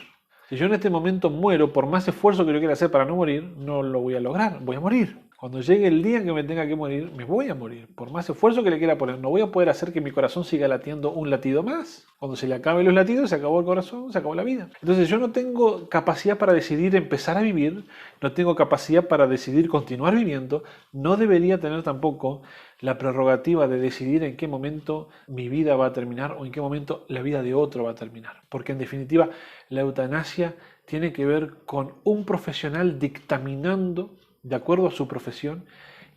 Si yo en este momento muero, por más esfuerzo que yo quiera hacer para no morir, no lo voy a lograr, voy a morir. Cuando llegue el día en que me tenga que morir, me voy a morir. Por más esfuerzo que le quiera poner, no voy a poder hacer que mi corazón siga latiendo un latido más. Cuando se le acaben los latidos, se acabó el corazón, se acabó la vida. Entonces yo no tengo capacidad para decidir empezar a vivir, no tengo capacidad para decidir continuar viviendo, no debería tener tampoco la prerrogativa de decidir en qué momento mi vida va a terminar o en qué momento la vida de otro va a terminar. Porque en definitiva, la eutanasia tiene que ver con un profesional dictaminando, de acuerdo a su profesión,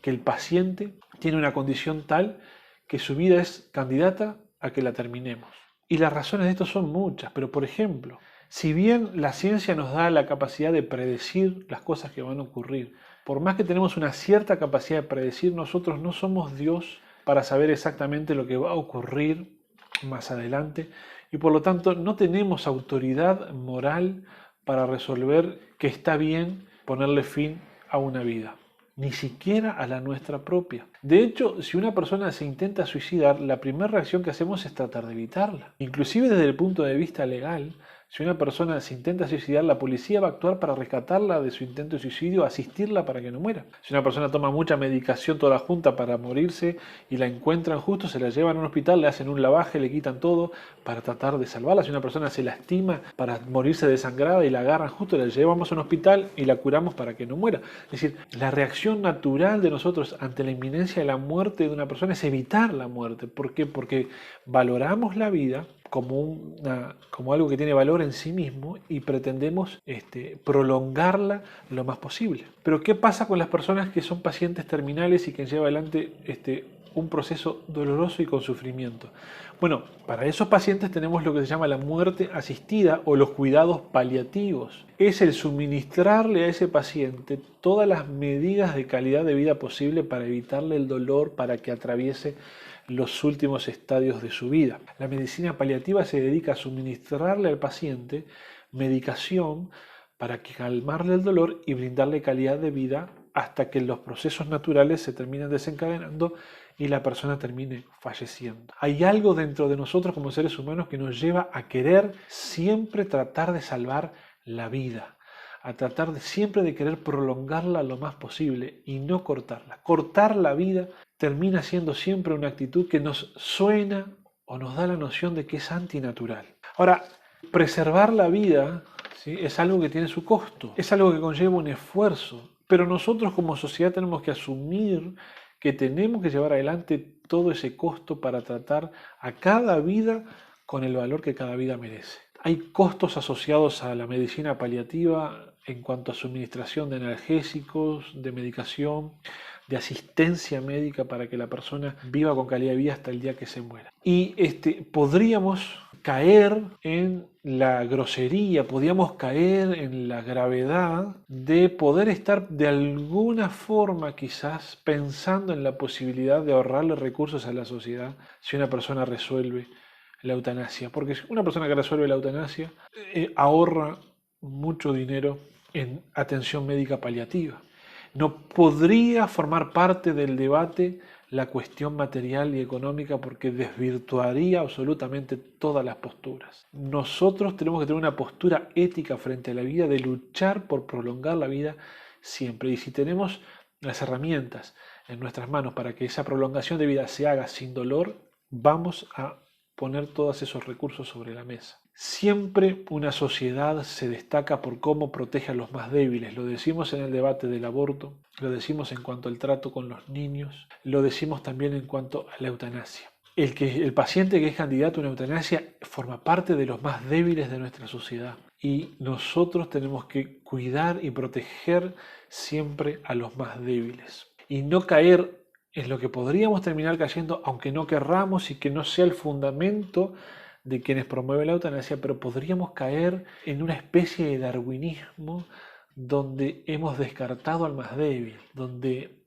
que el paciente tiene una condición tal que su vida es candidata a que la terminemos. Y las razones de esto son muchas, pero por ejemplo, Si bien la ciencia nos da la capacidad de predecir las cosas que van a ocurrir, por más que tenemos una cierta capacidad de predecir, nosotros no somos Dios para saber exactamente lo que va a ocurrir más adelante y por lo tanto no tenemos autoridad moral para resolver que está bien ponerle fin a una vida, ni siquiera a la nuestra propia. De hecho, si una persona se intenta suicidar, la primera reacción que hacemos es tratar de evitarla. Inclusive desde el punto de vista legal, si una persona se intenta suicidar, la policía va a actuar para rescatarla de su intento de suicidio, asistirla para que no muera. Si una persona toma mucha medicación toda junta para morirse y la encuentran justo, se la llevan a un hospital, le hacen un lavaje, le quitan todo para tratar de salvarla. Si una persona se lastima para morirse desangrada y la agarran justo, la llevamos a un hospital y la curamos para que no muera. Es decir, la reacción natural de nosotros ante la inminencia de la muerte de una persona es evitar la muerte. ¿Por qué? Porque valoramos la vida como algo que tiene valor en sí mismo y pretendemos prolongarla lo más posible. Pero ¿qué pasa con las personas que son pacientes terminales y que llevan adelante un proceso doloroso y con sufrimiento? Bueno, para esos pacientes tenemos lo que se llama la muerte asistida o los cuidados paliativos. Es el suministrarle a ese paciente todas las medidas de calidad de vida posible para evitarle el dolor, para que atraviese los últimos estadios de su vida. La medicina paliativa se dedica a suministrarle al paciente medicación para calmarle el dolor y brindarle calidad de vida hasta que los procesos naturales se terminen desencadenando y la persona termine falleciendo. Hay algo dentro de nosotros como seres humanos que nos lleva a querer siempre tratar de salvar la vida, a tratar siempre de querer prolongarla lo más posible y no cortarla. Cortar la vida termina siendo siempre una actitud que nos suena o nos da la noción de que es antinatural. Ahora, preservar la vida, ¿sí?, es algo que tiene su costo, es algo que conlleva un esfuerzo, pero nosotros como sociedad tenemos que asumir que tenemos que llevar adelante todo ese costo para tratar a cada vida con el valor que cada vida merece. Hay costos asociados a la medicina paliativa en cuanto a suministración de analgésicos, de medicación, de asistencia médica para que la persona viva con calidad de vida hasta el día que se muera. Y podríamos caer en la grosería, podríamos caer en la gravedad de poder estar de alguna forma quizás pensando en la posibilidad de ahorrarle recursos a la sociedad si una persona resuelve la eutanasia, porque una persona que resuelve la eutanasia ahorra mucho dinero en atención médica paliativa. No podría formar parte del debate la cuestión material y económica porque desvirtuaría absolutamente todas las posturas. Nosotros tenemos que tener una postura ética frente a la vida de luchar por prolongar la vida siempre. Y si tenemos las herramientas en nuestras manos para que esa prolongación de vida se haga sin dolor, vamos a poner todos esos recursos sobre la mesa. Siempre una sociedad se destaca por cómo protege a los más débiles. Lo decimos en el debate del aborto, lo decimos en cuanto al trato con los niños, lo decimos también en cuanto a la eutanasia. El paciente que es candidato a una eutanasia forma parte de los más débiles de nuestra sociedad y nosotros tenemos que cuidar y proteger siempre a los más débiles y no caer en lo que podríamos terminar cayendo, aunque no querramos y que no sea el fundamento de quienes promueven la eutanasia, pero podríamos caer en una especie de darwinismo donde hemos descartado al más débil, donde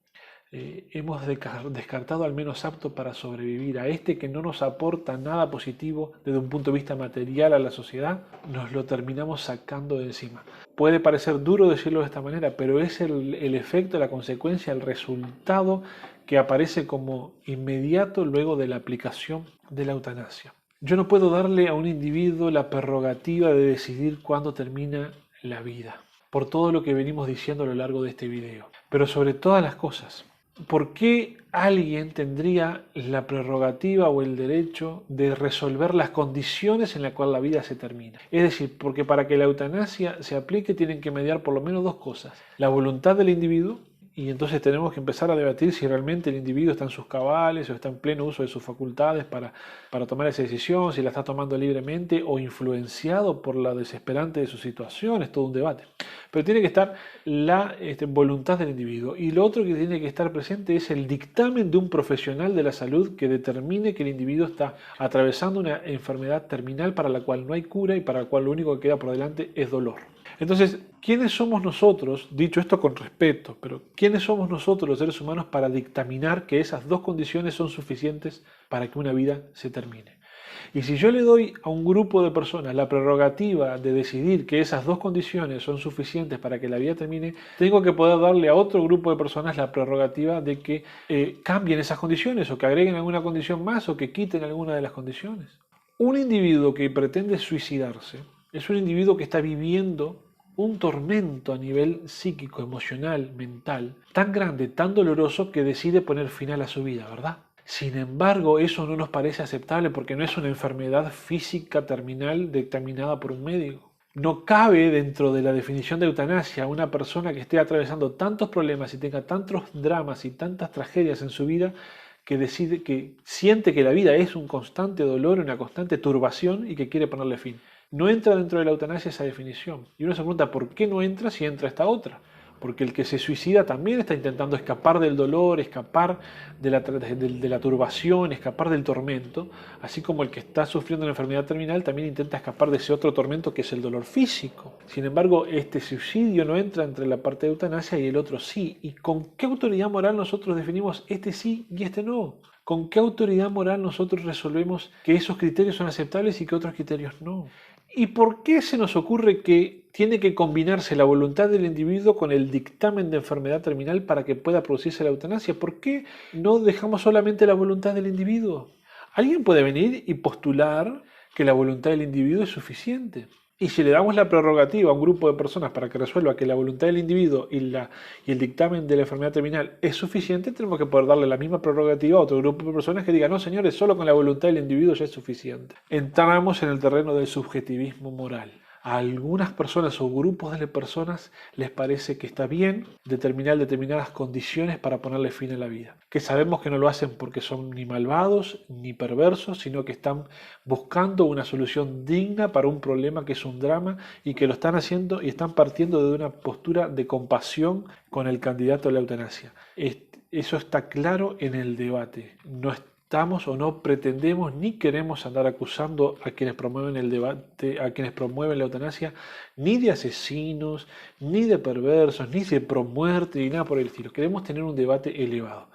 hemos descartado al menos apto para sobrevivir, a que no nos aporta nada positivo desde un punto de vista material a la sociedad, nos lo terminamos sacando de encima. Puede parecer duro decirlo de esta manera, pero es el efecto, la consecuencia, el resultado que aparece como inmediato luego de la aplicación de la eutanasia. Yo no puedo darle a un individuo la prerrogativa de decidir cuándo termina la vida, por todo lo que venimos diciendo a lo largo de este video. Pero sobre todas las cosas, ¿por qué alguien tendría la prerrogativa o el derecho de resolver las condiciones en las cuales la vida se termina? Es decir, porque para que la eutanasia se aplique tienen que mediar por lo menos dos cosas: la voluntad del individuo, y entonces tenemos que empezar a debatir si realmente el individuo está en sus cabales o está en pleno uso de sus facultades para tomar esa decisión, si la está tomando libremente o influenciado por la desesperante de su situación. Es todo un debate. pero tiene que estar la voluntad del individuo. Y lo otro que tiene que estar presente es el dictamen de un profesional de la salud que determine que el individuo está atravesando una enfermedad terminal para la cual no hay cura y para la cual lo único que queda por delante es dolor. Entonces, ¿quiénes somos nosotros, dicho esto con respeto, pero quiénes somos nosotros los seres humanos para dictaminar que esas dos condiciones son suficientes para que una vida se termine? Y si yo le doy a un grupo de personas la prerrogativa de decidir que esas dos condiciones son suficientes para que la vida termine, tengo que poder darle a otro grupo de personas la prerrogativa de que cambien esas condiciones o que agreguen alguna condición más o que quiten alguna de las condiciones. Un individuo que pretende suicidarse es un individuo que está viviendo un tormento a nivel psíquico, emocional, mental, tan grande, tan doloroso que decide poner final a su vida, ¿verdad? Sin embargo, eso no nos parece aceptable porque no es una enfermedad física terminal dictaminada por un médico. No cabe dentro de la definición de eutanasia una persona que esté atravesando tantos problemas y tenga tantos dramas y tantas tragedias en su vida que siente que la vida es un constante dolor, una constante turbación y que quiere ponerle fin. No entra dentro de la eutanasia esa definición. Y uno se pregunta, ¿por qué no entra si entra esta otra? Porque el que se suicida también está intentando escapar del dolor, escapar de la turbación, escapar del tormento, así como el que está sufriendo una enfermedad terminal también intenta escapar de ese otro tormento que es el dolor físico. Sin embargo, este suicidio no entra entre la parte de eutanasia y el otro sí. ¿Y con qué autoridad moral nosotros definimos este sí y este no? ¿Con qué autoridad moral nosotros resolvemos que esos criterios son aceptables y que otros criterios no? ¿Y por qué se nos ocurre que tiene que combinarse la voluntad del individuo con el dictamen de enfermedad terminal para que pueda producirse la eutanasia? ¿Por qué no dejamos solamente la voluntad del individuo? Alguien puede venir y postular que la voluntad del individuo es suficiente. Y si le damos la prerrogativa a un grupo de personas para que resuelva que la voluntad del individuo y el dictamen de la enfermedad terminal es suficiente, tenemos que poder darle la misma prerrogativa a otro grupo de personas que digan, no señores, solo con la voluntad del individuo ya es suficiente. Entramos en el terreno del subjetivismo moral. A algunas personas o grupos de personas les parece que está bien determinar determinadas condiciones para ponerle fin a la vida. Que sabemos que no lo hacen porque son ni malvados ni perversos, sino que están buscando una solución digna para un problema que es un drama y que lo están haciendo y están partiendo de una postura de compasión con el candidato a la eutanasia. Eso está claro en el debate. No estamos o no pretendemos ni queremos andar acusando a quienes promueven el debate, a quienes promueven la eutanasia, ni de asesinos, ni de perversos, ni de promuerte, ni nada por el estilo. Queremos tener un debate elevado.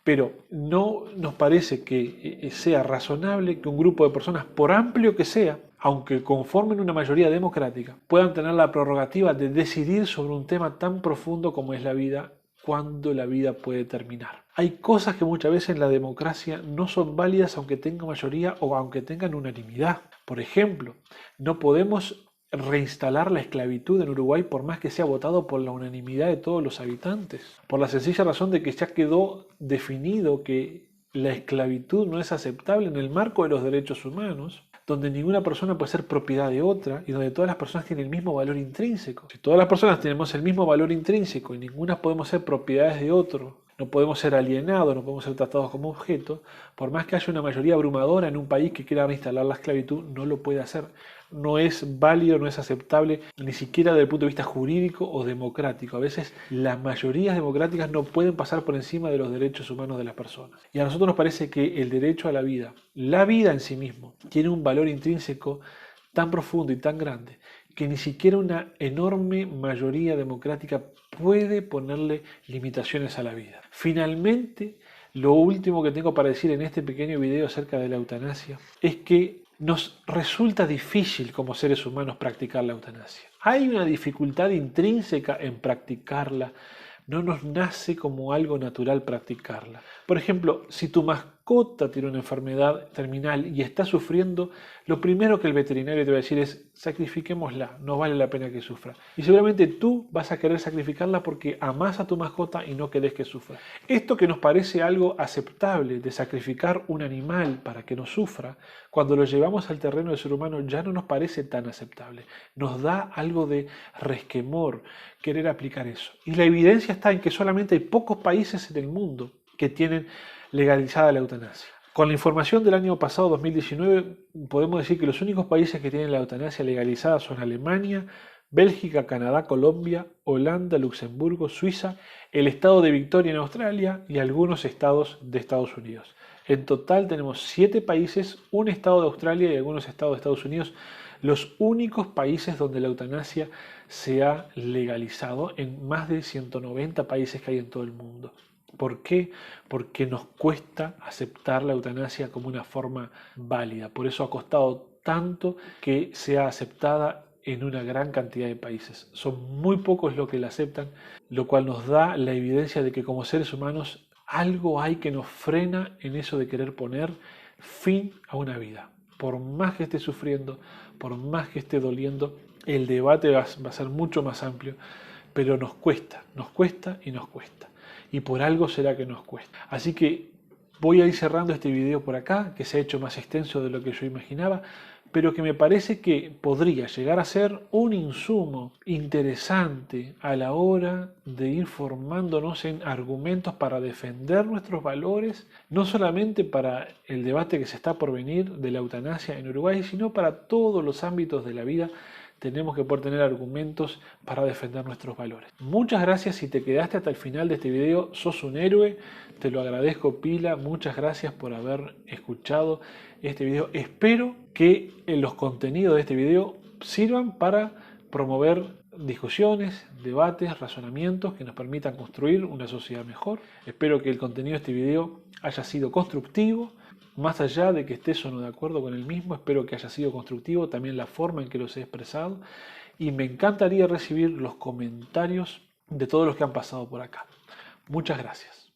Pero no nos parece que sea razonable que un grupo de personas, por amplio que sea, aunque conformen una mayoría democrática, puedan tener la prerrogativa de decidir sobre un tema tan profundo como es la vida, cuándo la vida puede terminar. Hay cosas que muchas veces en la democracia no son válidas aunque tengan mayoría o aunque tengan unanimidad. Por ejemplo, no podemos reinstalar la esclavitud en Uruguay por más que sea votado por la unanimidad de todos los habitantes. Por la sencilla razón de que ya quedó definido que la esclavitud no es aceptable en el marco de los derechos humanos, donde ninguna persona puede ser propiedad de otra y donde todas las personas tienen el mismo valor intrínseco. Si todas las personas tenemos el mismo valor intrínseco y ninguna podemos ser propiedades de otro, no podemos ser alienados, no podemos ser tratados como objetos, por más que haya una mayoría abrumadora en un país que quiera reinstalar la esclavitud, no lo puede hacer. No es válido, no es aceptable, ni siquiera desde el punto de vista jurídico o democrático. A veces las mayorías democráticas no pueden pasar por encima de los derechos humanos de las personas. Y a nosotros nos parece que el derecho a la vida en sí mismo, tiene un valor intrínseco tan profundo y tan grande que ni siquiera una enorme mayoría democrática puede ponerle limitaciones a la vida. Finalmente, lo último que tengo para decir en este pequeño video acerca de la eutanasia es que nos resulta difícil como seres humanos practicar la eutanasia. Hay una dificultad intrínseca en practicarla. No nos nace como algo natural practicarla. Por ejemplo, si tu mascota tiene una enfermedad terminal y está sufriendo, lo primero que el veterinario te va a decir es sacrifiquémosla, no vale la pena que sufra. Y seguramente tú vas a querer sacrificarla porque amás a tu mascota y no querés que sufra. Esto que nos parece algo aceptable de sacrificar un animal para que no sufra, cuando lo llevamos al terreno del ser humano ya no nos parece tan aceptable. Nos da algo de resquemor querer aplicar eso. Y la evidencia está en que solamente hay pocos países en el mundo que tienen legalizada la eutanasia. Con la información del año pasado, 2019, podemos decir que los únicos países que tienen la eutanasia legalizada son Alemania, Bélgica, Canadá, Colombia, Holanda, Luxemburgo, Suiza, el estado de Victoria en Australia y algunos estados de Estados Unidos. En total tenemos 7 países, un estado de Australia y algunos estados de Estados Unidos, los únicos países donde la eutanasia se ha legalizado en más de 190 países que hay en todo el mundo. ¿Por qué? Porque nos cuesta aceptar la eutanasia como una forma válida. Por eso ha costado tanto que sea aceptada en una gran cantidad de países. Son muy pocos los que la aceptan, lo cual nos da la evidencia de que como seres humanos algo hay que nos frena en eso de querer poner fin a una vida. Por más que esté sufriendo, por más que esté doliendo, el debate va a ser mucho más amplio, pero nos cuesta y nos cuesta. Y por algo será que nos cuesta. Así que voy a ir cerrando este video por acá, que se ha hecho más extenso de lo que yo imaginaba, pero que me parece que podría llegar a ser un insumo interesante a la hora de ir formándonos en argumentos para defender nuestros valores, no solamente para el debate que se está por venir de la eutanasia en Uruguay, sino para todos los ámbitos de la vida. Tenemos que poder tener argumentos para defender nuestros valores. Muchas gracias si te quedaste hasta el final de este video, sos un héroe, te lo agradezco pila, muchas gracias por haber escuchado este video. Espero que los contenidos de este video sirvan para promover discusiones, debates, razonamientos que nos permitan construir una sociedad mejor. Espero que el contenido de este video haya sido constructivo. Más allá de que estés o no de acuerdo con el mismo, espero que haya sido constructivo también la forma en que los he expresado y me encantaría recibir los comentarios de todos los que han pasado por acá. Muchas gracias.